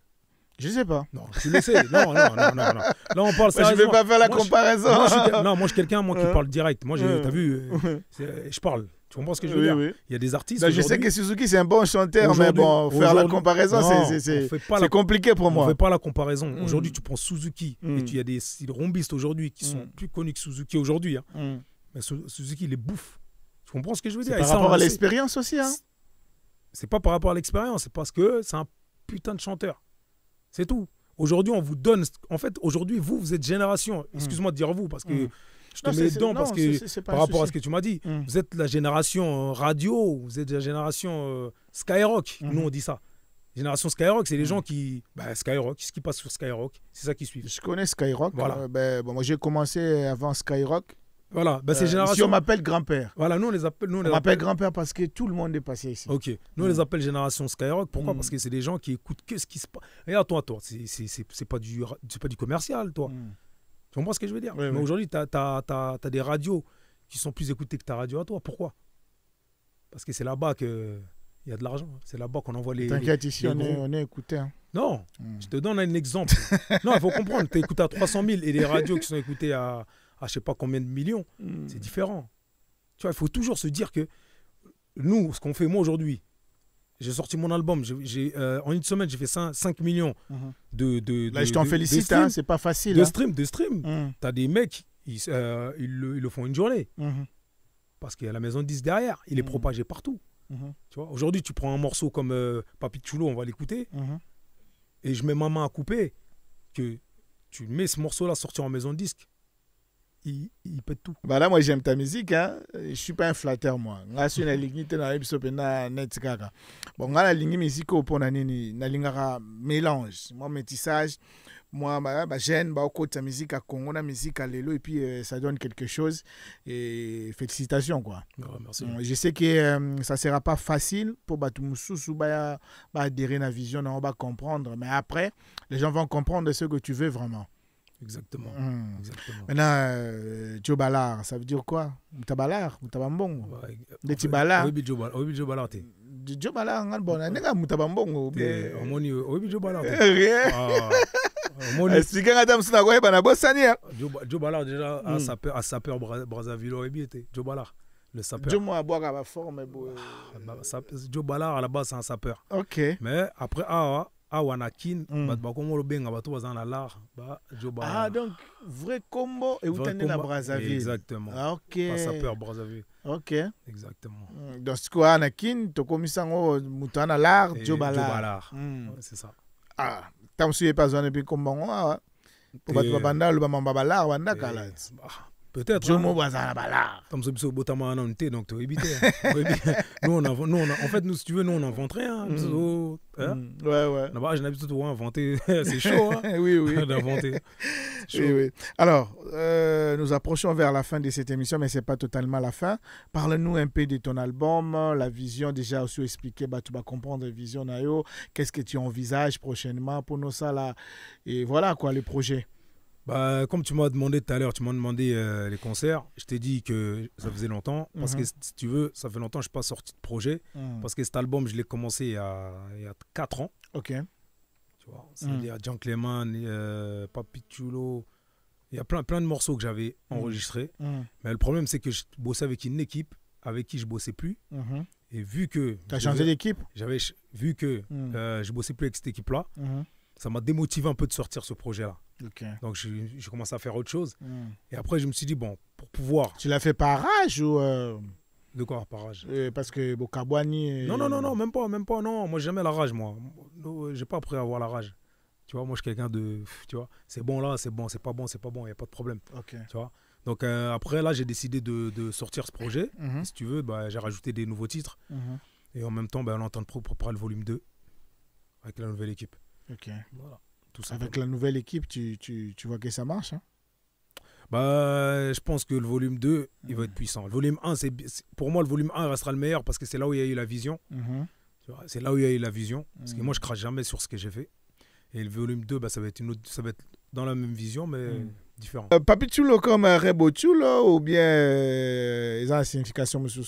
Je sais pas. Non, tu le sais. Non. Là, on parle sérieusement. Je vais pas faire la comparaison. Moi, je suis quelqu'un qui parle direct. Moi, t'as vu, je parle. Tu comprends ce que je veux dire? Oui. Il y a des artistes. Je sais que Suzuki, c'est un bon chanteur, mais bon, faire la comparaison, c'est compliqué pour moi. On ne fait pas la comparaison. Aujourd'hui, tu prends Suzuki et il y a des rumbistes aujourd'hui qui sont plus connus que Suzuki aujourd'hui. Hein. Mais Suzuki, il les bouffe. Tu comprends ce que je veux dire? Par rapport à l'expérience aussi. Hein. C'est pas par rapport à l'expérience, c'est parce que c'est un putain de chanteur. C'est tout. Aujourd'hui, on vous donne. En fait, aujourd'hui, vous êtes génération. Excuse-moi de dire vous, parce que. Je te mets dedans parce que par rapport à ce que tu m'as dit, vous êtes la génération radio, vous êtes la génération Skyrock. Nous, on dit ça. Génération Skyrock, c'est les gens qui... Skyrock, ce qui passe sur Skyrock, c'est ça qui suit. Je connais Skyrock. Voilà. Moi, j'ai commencé avant Skyrock. Voilà, c'est génération... Ici, on m'appelle grand-père. Voilà, nous, on les appelle... On m'appelle grand-père parce que tout le monde est passé ici. Ok. Nous, on les appelle génération Skyrock. Pourquoi? Parce que c'est des gens qui écoutent que ce qui se passe. Regarde, toi, c'est pas du commercial, toi. Tu comprends ce que je veux dire? Oui, mais aujourd'hui, tu as des radios qui sont plus écoutées que ta radio à toi. Pourquoi? Parce que c'est là-bas qu'il y a de l'argent. C'est là-bas qu'on envoie les... T'inquiète, ici, on est écouté. Hein. Non, je te donne un exemple. Non, il faut comprendre. Tu es écouté à 300 000 et les radios qui sont écoutées à je ne sais pas combien de millions, c'est différent. Tu vois, il faut toujours se dire que nous, ce qu'on fait, moi, aujourd'hui, j'ai sorti mon album. En une semaine, j'ai fait 5 millions de Là, je t'en félicite, hein, c'est pas facile. De stream. Tu as des mecs, ils le font une journée. Parce qu'il y a la maison de 10 derrière. Il est propagé partout. Tu vois, aujourd'hui, tu prends un morceau comme Papi Chulo, on va l'écouter. Et je mets ma main à couper. Que tu mets ce morceau-là sorti en maison de disque. Il pète tout. Bah là, moi, j'aime ta musique. Hein. Je ne suis pas un flatteur, moi. Je suis une ligne net. Bon, la ligne musique pour la mélange. Moi, métissage. Moi, j'aime ta musique à Congo, la musique à Lelo, et puis ça donne quelque chose. Et félicitations, quoi. Oh, merci. Je sais que ça ne sera pas facile pour Batumoussou adhérer à la vision, on va comprendre. Mais après, les gens vont comprendre ce que tu veux vraiment. Exactement. Exactement. Maintenant, Joe Ballard, ça veut dire quoi? Mutabalar, Mutabambongo. Des petits Ballard. Oui, Joe Ballard. Joe Ballard, on a bon, on a Mutabambongo. Oui, Joe Ballard. Rien. Si quelqu'un a dit que tu as bossani. Joe Ballard, déjà, à sapeur Brazzaville, Joe Ballard. Le sapeur. Joe Ballard, boire à la forme. Joe Ballard, à la base, c'est un sapeur. Ok. Mais après, Wanakin, ah, donc, vrai combo et où tu es la Brazzaville. Exactement. Ah, ok. Pas sapeur Brazzaville. Ok. Exactement. Donc, ce qu'on a Anakin, tu as commis ça au Moutana l'art, Joe Ballard. Joe Ballard. C'est ça. Ah, tu as suivi pas besoin de comment on a. Pour battre le bandal, le bambam balar, on a calé. Peut-être. Je m'en vais à la balade. Comme ça, donc tu as évité. Nous, en fait, nous, si tu veux, nous, on n'invente rien. Ouais. Là-bas, j'ai l'habitude de inventer. C'est chaud, hein. Oui. D'inventer. Oui. Alors, nous approchons vers la fin de cette émission, mais ce n'est pas totalement la fin. Parle-nous un peu de ton album, la vision, déjà aussi expliqué, tu vas comprendre la vision, Nayo. Qu'est-ce que tu envisages prochainement pour nous, ça, là. Et voilà, quoi, les projets. Bah, comme tu m'as demandé tout à l'heure, tu m'as demandé les concerts. Je t'ai dit que ça faisait longtemps. Parce que si tu veux, ça fait longtemps que je ne suis pas sorti de projet. Parce que cet album, je l'ai commencé il y a 4 ans. Ok. Tu vois, c'est-à-dire Gentleman, Papi Chulo. Il y a plein de morceaux que j'avais enregistrés. Mais le problème, c'est que je bossais avec une équipe avec qui je ne bossais plus. Et vu que... Tu as changé d'équipe? Vu que je ne bossais plus avec cette équipe-là, ça m'a démotivé un peu de sortir ce projet-là. Okay. Donc j'ai commencé à faire autre chose. Et après, je me suis dit, bon, pour pouvoir... Tu l'as fait par rage ou... De quoi, par rage? Parce que Bokabouani... Non, même pas. Non, moi, j'ai jamais la rage, moi. J'ai pas appris à avoir la rage. Tu vois, moi, je suis quelqu'un de... Tu vois, c'est bon là, c'est bon, c'est pas bon, il n'y a pas de problème. Okay. Tu vois. Donc après, là, j'ai décidé de sortir ce projet. Si tu veux, j'ai rajouté des nouveaux titres. Et en même temps, on est en train de préparer le volume 2 avec la nouvelle équipe. Ok. Voilà. Avec la nouvelle équipe, tu vois que ça marche, hein? Je pense que le volume 2, il va être puissant. Le volume 1, pour moi, le volume 1 restera le meilleur parce que c'est là où il y a eu la vision. C'est là où il y a eu la vision. Parce que moi, je crache jamais sur ce que j'ai fait. Et le volume 2, ça va être dans la même vision, mais différent. Papi Chulo comme Rebo Chulo ou bien ils ont une signification, monsieur?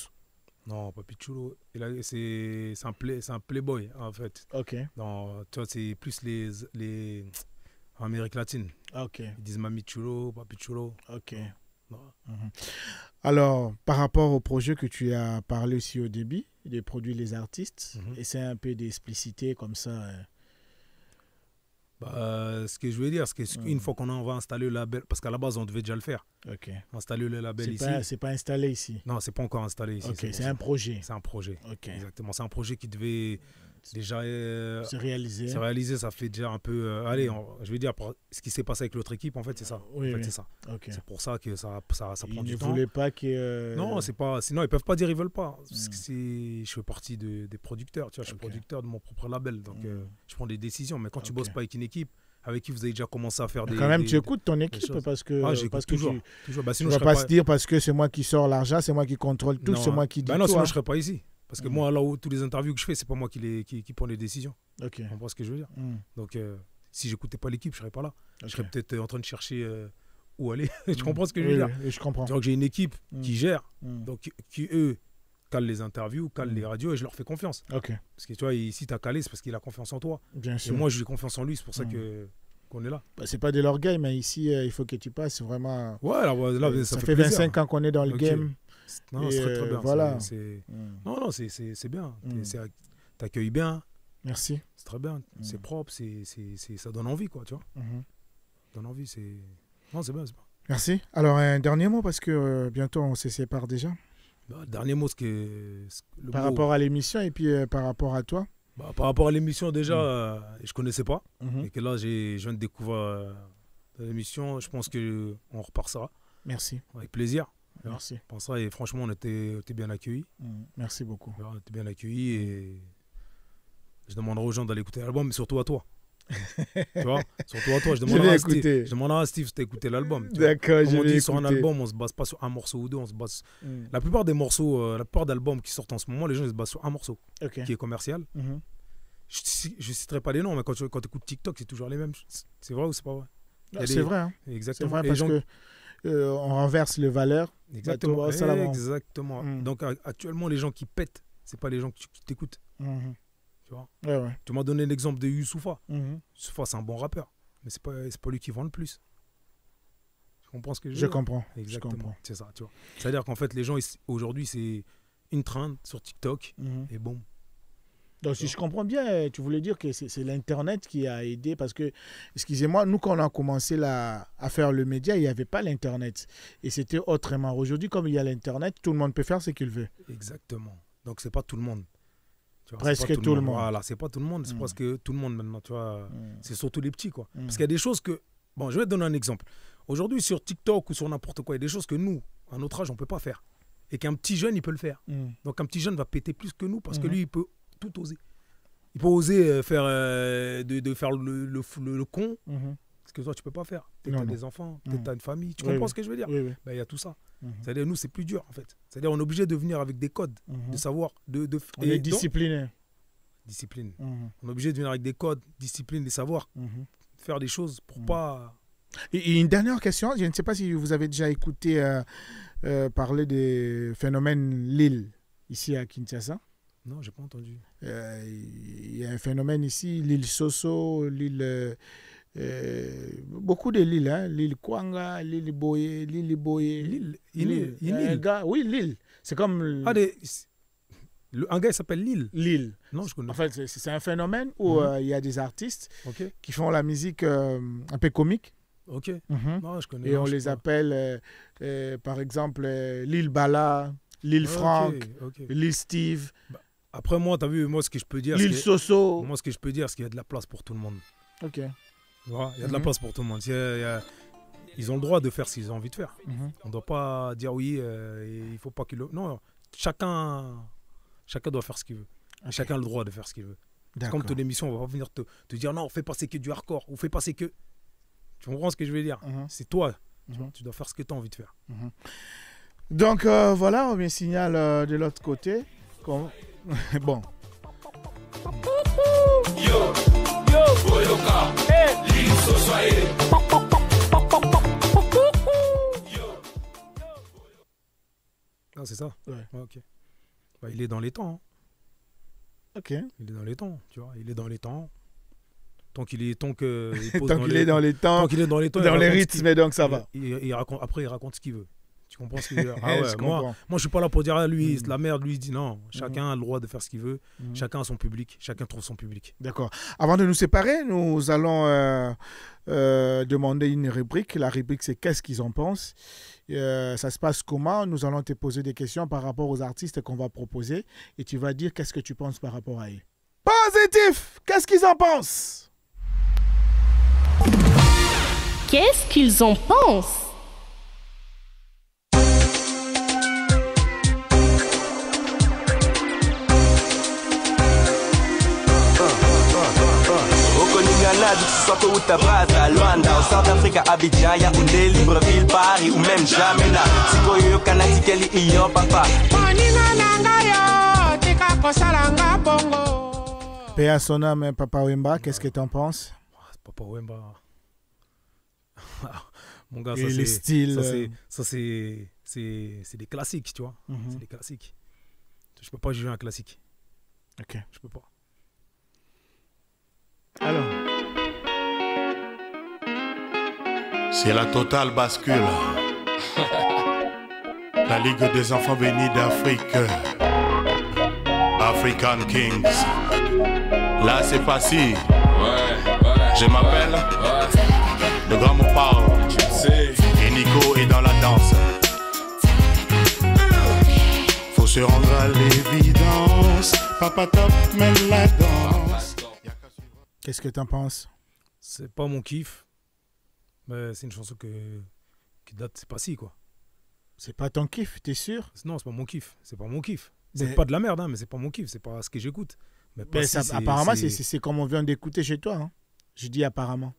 Non, Papi Chulo, c'est un playboy, en fait. Ok. Non, tu vois, c'est plus les en Amérique latine. Ok. Ils disent Mami Chulo, Papi Chulo. Ok. Alors, par rapport au projet que tu as parlé aussi au début, des produits les artistes, essaie un peu d'expliciter comme ça. Ce que je veux dire, c'est qu'une fois qu'on va installer le label, parce qu'à la base, on devait déjà le faire. Ok. Installer le label ici. C'est pas installé ici. Non, c'est pas encore installé ici. Ok, c'est un projet. C'est un projet. Ok. Exactement. C'est un projet qui devait déjà se réaliser. Se réaliser, ça fait déjà un peu. Je veux dire, ce qui s'est passé avec l'autre équipe, en fait, c'est ça. Oui. C'est ça. Okay. C'est pour ça que ça prend du temps. Ils ne voulaient pas que. Non, c'est pas. Sinon, ils peuvent pas dire ils veulent pas. Parce que je fais partie des producteurs. Tu vois, je suis producteur de mon propre label, donc je prends des décisions. Mais quand tu bosses pas avec une équipe avec qui vous avez déjà commencé à faire quand même, tu écoutes ton équipe parce que. J'écoute toujours. Sinon, tu ne vas pas se dire parce que c'est moi qui sors l'argent, c'est moi qui contrôle tout, c'est moi qui dis tout. Non, sinon je ne serais pas ici. Parce que moi, là où tous les interviews que je fais, c'est pas moi qui prends les décisions. Ok. On voit ce que je veux dire. Donc, si j'écoutais pas l'équipe, je serais pas là. Je serais peut-être en train de chercher où aller. Tu comprends ce que je veux dire? Oui, je comprends. Donc, j'ai une équipe qui gère, donc qui eux calent les interviews, calent les radios et je leur fais confiance. Ok. Parce que tu vois, si tu as calé, c'est parce qu'il a confiance en toi. Bien sûr. Et moi, j'ai confiance en lui, c'est pour ça qu'on est là. C'est pas de l'orgueil, mais ici, il faut que tu passes vraiment. Ouais, là, ça fait 25 ans qu'on est dans le game. Non, c'est très bien. Voilà. Non, c'est bien. T'accueilles bien. Merci. C'est très bien. C'est propre. Ça donne envie, quoi, tu vois. Ça donne envie. Non, c'est bien. Merci. Alors, un dernier mot, parce que bientôt, on se sépare déjà. Dernier mot, par rapport à l'émission et puis par rapport à toi. Par rapport à l'émission, déjà, je connaissais pas. Et que là, je viens de découvrir l'émission. Je pense qu'on repassera. Merci. Avec plaisir. Merci. Et franchement, on était bien accueillis. Merci beaucoup. On était bien accueillis et je demanderai aux gens d'aller écouter l'album, mais surtout à toi. Tu vois, surtout à toi. Je demanderai à Steve si tu as écouté l'album. D'accord, je vais écouter. Sur un album, on se base pas sur un morceau ou deux. On se base... La plupart des morceaux, la plupart d'albums qui sortent en ce moment, les gens ils se basent sur un morceau qui est commercial. Je ne citerai pas les noms, mais quand tu écoutes TikTok, c'est toujours les mêmes. C'est vrai ou c'est pas vrai? C'est vrai. Hein. Exactement. C'est vrai parce que on renverse les valeurs. Exactement. Exactement. Donc actuellement, les gens qui pètent, c'est pas les gens qui t'écoutent. Tu vois. Ouais. Tu m'as donné l'exemple de Youssoupha. Youssoupha, c'est un bon rappeur, mais c'est pas lui qui vend le plus. Tu comprends ce que je veux dire? Comprends. Exactement. C'est ça, tu vois. C'est-à-dire qu'en fait, les gens aujourd'hui, c'est une trend sur TikTok et bon. Donc, si je comprends bien, tu voulais dire que c'est l'Internet qui a aidé parce que, excusez-moi, nous, quand on a commencé à faire le média, il n'y avait pas l'Internet. Et c'était autrement. Aujourd'hui, comme il y a l'Internet, tout le monde peut faire ce qu'il veut. Exactement. Donc, c'est pas tout le monde. Tu vois, presque tout le monde. Voilà, c'est pas tout le monde. C'est presque tout le monde maintenant. Tu vois, c'est surtout les petits, quoi. Parce qu'il y a des choses que... Bon, je vais te donner un exemple. Aujourd'hui, sur TikTok ou sur n'importe quoi, il y a des choses que nous, à notre âge, on ne peut pas faire. Et qu'un petit jeune, il peut le faire. Donc, un petit jeune va péter plus que nous parce que lui, il peut tout oser. Il peut oser faire, de faire le con, ce que toi, tu ne peux pas faire. Peut-être tu as des enfants, peut-être tu as une famille. Tu comprends ce que je veux dire? Oui. Ben, y a tout ça. C'est-à-dire, nous, c'est plus dur, en fait. C'est-à-dire, on est obligé de venir avec des codes, de savoir... On est discipliné. Discipline. On est obligé de venir avec des codes, discipline, de savoir faire des choses pour pas... Et une dernière question, je ne sais pas si vous avez déjà écouté parler des phénomènes Lille, ici à Kinshasa. Non, j'ai pas entendu. Il y a un phénomène ici, l'île Soso, l'île... beaucoup de l'île, hein? L'île Kwanga, l'île Boye, l'île Boye. L'île. Oui, l'île. C'est comme... un gars, il s'appelle Lille. Lille. Non, je connais. En fait, c'est un phénomène où il y a des artistes qui font la musique un peu comique. Ok. Non, je connais. Et on les appelle, par exemple, Lille Bala, Lille Franck, Lille Steve. Après, moi, tu as vu, moi, ce que je peux dire... Lille Soso. Moi, ce que je peux dire, c'est qu'il y a de la place pour tout le monde. Ok. Voilà, il y a de la place pour tout le monde. Ils ont le droit de faire ce qu'ils ont envie de faire. On ne doit pas dire oui, il ne faut pas qu'il... Non, chacun doit faire ce qu'il veut. Chacun a le droit de faire ce qu'il veut. C'est comme ton émission, on ne va pas venir te dire non, fais passer que du hardcore, ou fais passer que... Tu comprends ce que je veux dire? C'est toi. Tu dois faire ce que tu as envie de faire. Donc voilà, on me signale de l'autre côté. Bon. Ah, c'est ça? Ouais. Ok. Bah, il est dans les temps. Ok. Il est dans les temps, tu vois. Il est dans les temps. Tant qu'il est dans les rythmes, donc ça va. Après, il raconte ce qu'il veut. Tu comprends ce que je veux dire? Ah ouais, moi, je suis pas là pour dire ah, lui, c'est de la merde, lui, il dit non. Chacun a le droit de faire ce qu'il veut. Chacun a son public. Chacun trouve son public. D'accord. Avant de nous séparer, nous allons demander une rubrique. La rubrique, c'est qu'est-ce qu'ils en pensent. Ça se passe comment? Nous allons te poser des questions par rapport aux artistes qu'on va proposer. Et tu vas dire qu'est-ce que tu penses par rapport à eux. Positif! Qu'est-ce qu'ils en pensent? Qu'est-ce qu'ils en pensent? à Luanda, au Centrafrique, à Abidjan, ya Oundé, Libreville, Paris ou même Jamena. Sikoyo Kanati Keli iyo papa. Péa Sona, mais Papa Wemba, qu'est-ce que tu en penses? Papa Wemba. Mon gars, et les styles. Ça, c'est des classiques, tu vois. C'est des classiques. Je peux pas juger un classique. Ok. Je peux pas. Alors. C'est la totale bascule. La Ligue des enfants bénis d'Afrique. African Kings. Là, c'est facile. Je m'appelle le grand Mopao. Et Nico est dans la danse. Faut se rendre à l'évidence. Papa Top mène la danse. Qu'est-ce que t'en penses? C'est pas mon kiff. Mais c'est une chanson qui date, c'est pas si quoi. C'est pas ton kiff, t'es sûr? Non, c'est pas mon kiff. C'est pas mon kiff. C'est pas de la merde, hein, mais c'est pas mon kiff. C'est pas ce que j'écoute. Mais ça, apparemment, c'est comme on vient d'écouter chez toi. Hein. Je dis apparemment.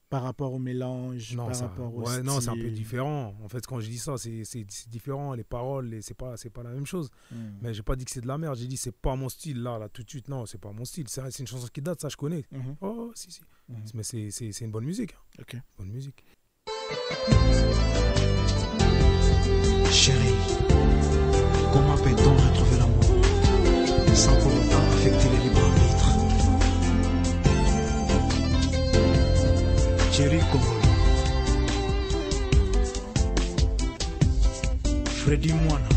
Par rapport au mélange, non, par rapport au ouais, non, c'est un style. peu différent. En fait, quand je dis ça, c'est différent. Les paroles, c'est pas la même chose. Mais j'ai pas dit que c'est de la merde. J'ai dit c'est pas mon style là, tout de suite. Non, c'est pas mon style. C'est une chanson qui date, ça je connais. Oh, si. Mais c'est une bonne musique. Hein. Ok. Bonne musique. Chérie, comment peut-on retrouver l'amour sans pour autant affecter le libre arbitre? Chérie Congolo, Freddy Mwana.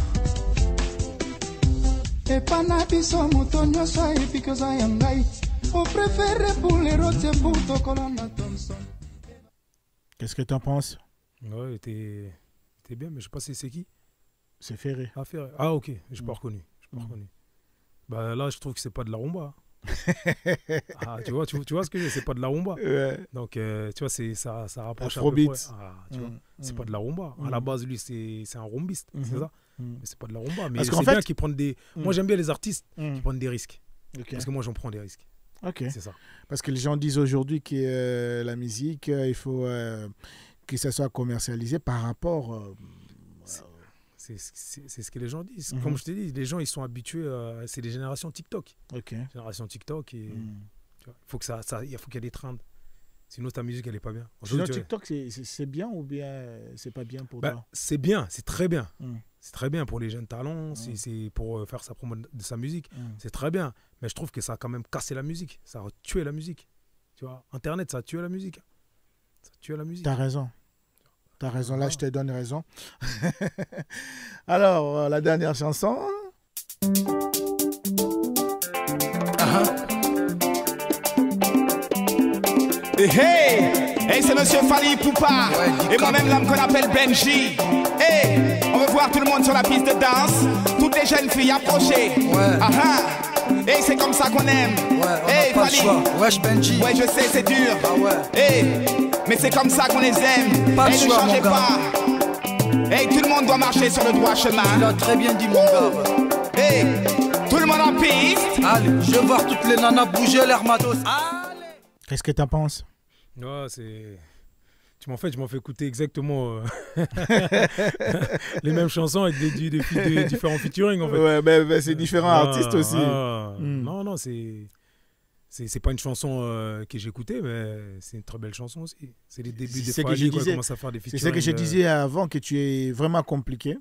Epana biso moto nyonso epikoza ya ngai opréféré pour les rotes pour tokolanda Thompson. Qu'est-ce que tu en penses? Ouais, t'es bien, mais je sais pas c'est qui. C'est Ferré. Ah, Ferré. Ah, ok, j'ai pas reconnu. Bah là, je trouve que c'est pas de la rumba. Ah, tu vois ce que je veux, c'est pas de la rumba. Ouais. Donc, tu vois, ça rapproche Afrobeat. un peu. Ah, tu vois, c'est pas de la rumba. À la base, lui, c'est un rumbiste, c'est ça. Mais c'est pas de la rumba. Mais c'est bien qu'ils prennent des... Moi, j'aime bien les artistes qui prennent des risques. Okay. Parce que moi, j'en prends des risques. Ok. C'est ça. Parce que les gens disent aujourd'hui que la musique, il faut que ça soit commercialisé par rapport... C'est ce que les gens disent. Comme je t'ai dit, les gens, ils sont habitués à... C'est les générations TikTok. Ok. Génération TikTok. Et, tu vois, il faut qu'il y ait des trends. Sinon, ta musique, elle est pas bien. Sinon, TikTok, c'est bien ou bien c'est pas bien pour toi? C'est bien, c'est très bien. C'est très bien pour les jeunes talents, c'est pour faire sa promo de sa musique. C'est très bien. Mais je trouve que ça a quand même cassé la musique. Ça a tué la musique. Tu vois, Internet, ça a tué la musique. Ça a tué la musique. T'as raison. T'as raison, là, je te donne raison. Alors, la dernière chanson. Hey, c'est Monsieur Fally Ipupa et moi-même l'homme qu'on appelle Benji. Hey, on veut voir tout le monde sur la piste de danse. Toutes les jeunes filles approchées. Hey, c'est comme ça qu'on aime. Hey, Fally. Wesh Benji. Ouais, je sais, c'est dur. Hey, mais c'est comme ça qu'on les aime. Pas hey, ne changez pas. Hey, tout le monde doit marcher sur le droit chemin. Tu l'as très bien dit, mon gars. Hey, tout le monde en piste. Allez, je veux voir toutes les nanas bouger l'air matos. Qu'est-ce que t'en penses? Ouais, c'est... Tu m'en fais écouter exactement les mêmes chansons avec des différents featuring en fait. Ouais, mais c'est différents artistes aussi. Non, c'est pas une chanson que j'écoutais, mais c'est une très belle chanson aussi. C'est les débuts des Fally qui commencent à faire des featuring. C'est ce que je disais avant, que tu es vraiment compliqué.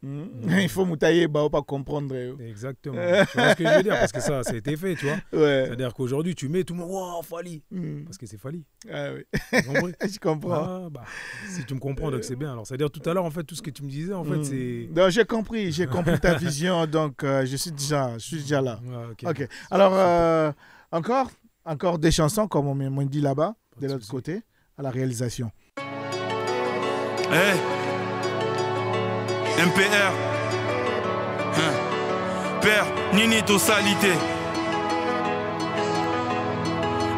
Il faut moutailler, pas comprendre. Exactement. Tu vois ce que je veux dire? Parce que ça a été fait, tu vois. Ouais. C'est-à-dire qu'aujourd'hui, tu mets tout le monde, wow, Fally. Parce que c'est Fally. Ah oui. Je comprends. Si tu me comprends, donc c'est bien. Alors, c'est-à-dire tout à l'heure, en fait, tout ce que tu me disais, en fait, c'est... Non, j'ai compris ta vision, donc je suis déjà là. Ok. Alors, encore des chansons, comme on m'a dit là-bas, de l'autre côté, à la réalisation. MPR Père, nini to salité.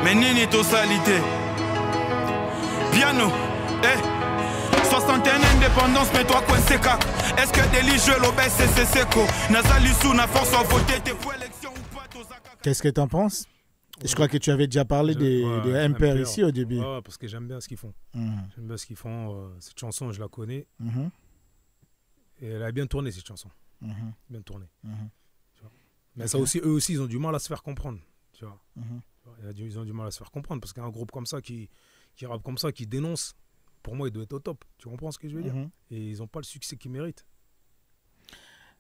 Mais nini to salité. Piano 61 indépendance, mais toi quoi c'est quoi? Est-ce que des jeux l'obès c'est seco? Nazali sous na force à voter tes élections ou pas? Qu'est-ce que t'en penses? Je crois que tu avais déjà parlé de MPR ici au début. Ouais, parce que j'aime bien ce qu'ils font. J'aime bien ce qu'ils font. Cette chanson, je la connais. Et elle a bien tourné, cette chanson. Bien tourné. Mais ça aussi, eux aussi, ils ont du mal à se faire comprendre. Tu vois. Ils ont du mal à se faire comprendre. Parce qu'un groupe comme ça, qui rappe comme ça, qui dénonce, pour moi, il doit être au top. Tu comprends ce que je veux dire? Et ils n'ont pas le succès qu'ils méritent.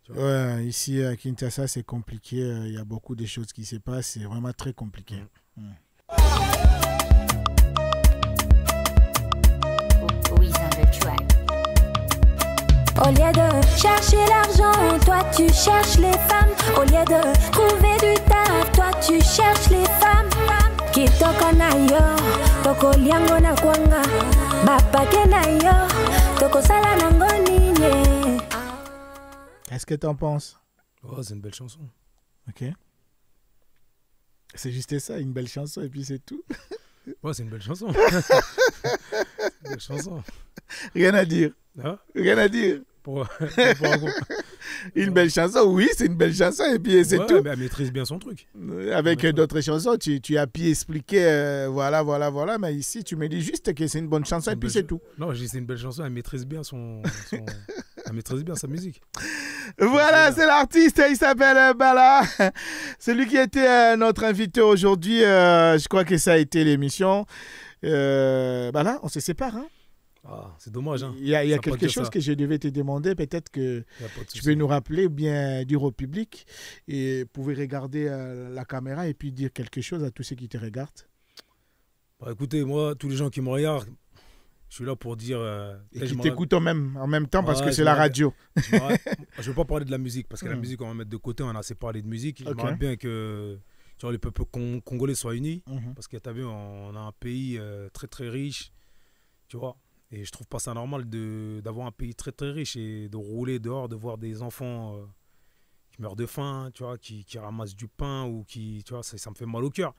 Ouais, ici à Kinshasa, c'est compliqué. Il y a beaucoup de choses qui se passent. C'est vraiment très compliqué. Au lieu de chercher l'argent, toi tu cherches les femmes. Au lieu de trouver du taf, toi tu cherches les femmes. Kitoko na yo, toko liango na kwanga. Bapake na yo, toko sala nango ninye. Qu'est-ce que t'en penses? Oh, c'est une belle chanson. Ok. C'est juste ça, une belle chanson et puis c'est tout. Ouais, c'est une belle chanson. Une belle chanson. Rien à dire. Hein? Rien à dire. Pour Une belle chanson, oui, c'est une belle chanson. Et puis c'est tout. Mais elle maîtrise bien son truc. Avec d'autres chansons, tu as pu expliquer, voilà. Mais ici, tu me dis juste que c'est une bonne chanson et puis c'est tout. Non, je dis c'est une belle chanson. Elle maîtrise bien elle maîtrise bien sa musique. Voilà, c'est l'artiste. Il s'appelle Bala. C'est lui qui était notre invité aujourd'hui. Je crois que ça a été l'émission. Bala, on se sépare, hein? Ah, c'est dommage. Hein. Il y a quelque chose que je devais te demander. Peut-être que tu peux nous rappeler ou bien dire au public et pouvez regarder la caméra et puis dire quelque chose à tous ceux qui te regardent. Bah, écoutez, moi, tous les gens qui me regardent, je suis là pour dire... et qui t'écoutent en même temps parce que c'est la radio. Je ne veux pas parler de la musique parce que la musique, on va mettre de côté. On a assez parlé de musique. J'aimerais bien que les peuples congolais soient unis parce que tu as vu, on a un pays très très riche. Tu vois. Et je trouve pas ça normal d'avoir un pays très très riche et de rouler dehors, de voir des enfants qui meurent de faim, tu vois, qui ramassent du pain ou qui, tu vois, ça me fait mal au cœur.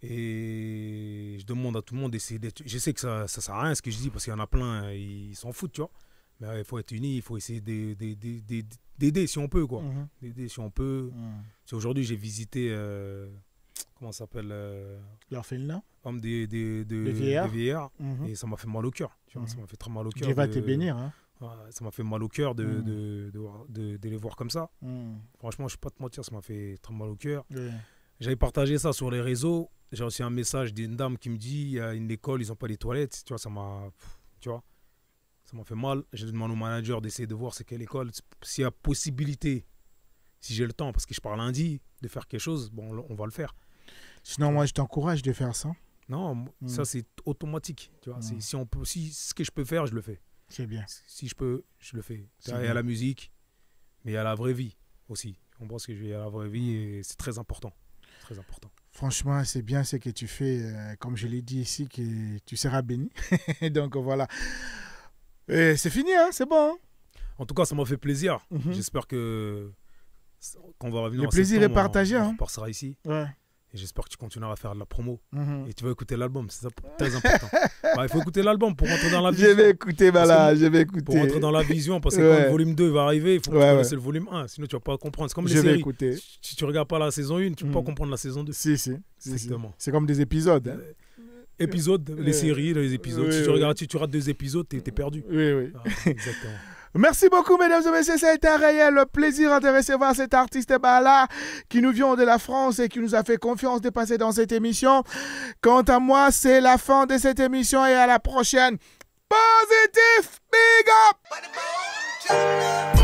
Et je demande à tout le monde d'essayer d'être... Je sais que ça sert à rien ce que je dis parce qu'il y en a plein, ils s'en foutent, tu vois. Mais il faut être unis, il faut essayer d'aider si on peut, quoi. D'aider si on peut. Aujourd'hui, j'ai visité... comment ça s'appelle l'orphelinat des vieillards. Et ça m'a fait mal au cœur. Ça m'a fait très mal au cœur. Dieu va te bénir. Hein. Ça m'a fait mal au cœur de les voir comme ça. Franchement, je ne vais pas te mentir, ça m'a fait très mal au cœur. J'avais partagé ça sur les réseaux. J'ai reçu un message d'une dame qui me dit il y a une école, ils n'ont pas les toilettes. Tu vois, ça m'a fait mal. J'ai demandé au manager d'essayer de voir c'est quelle école. S'il y a possibilité, si j'ai le temps, parce que je pars lundi, de faire quelque chose, bon, on va le faire. Sinon, moi, je t'encourage de faire ça. Non, ça, c'est automatique. Tu vois, si ce que je peux faire, je le fais. C'est bien. Si je peux, je le fais. Il y a la musique, mais il y a la vraie vie aussi. On pense que il y a la vraie vie et c'est très important. Très important. Franchement, c'est bien ce que tu fais. Comme je l'ai dit ici, que tu seras béni. Donc, voilà. C'est fini, hein? C'est bon. Hein? En tout cas, ça m'a fait plaisir. J'espère que quand on va revenir le plaisir est partagé. On repassera ici. Ouais. Et j'espère que tu continueras à faire de la promo. Et tu vas écouter l'album, c'est très important. Il faut écouter l'album pour rentrer dans la vision. Je vais écouter, voilà, je vais écouter. Pour rentrer dans la vision, parce que quand le volume 2 va arriver, il faut que tu connaisses le volume 1, sinon tu ne vas pas comprendre. C'est comme les séries. Je vais écouter. Si tu ne regardes pas la saison 1, tu ne peux pas comprendre la saison 2. Si. Exactement. C'est comme des épisodes. Hein. Épisodes, les séries, les épisodes. Si tu regardes, tu rates 2 épisodes, tu es perdu. Oui. Exactement. Merci beaucoup, mesdames et messieurs. Ça a été un réel plaisir de recevoir cet artiste Bala qui nous vient de la France et qui nous a fait confiance de passer dans cette émission. Quant à moi, c'est la fin de cette émission et à la prochaine. Positif, big up!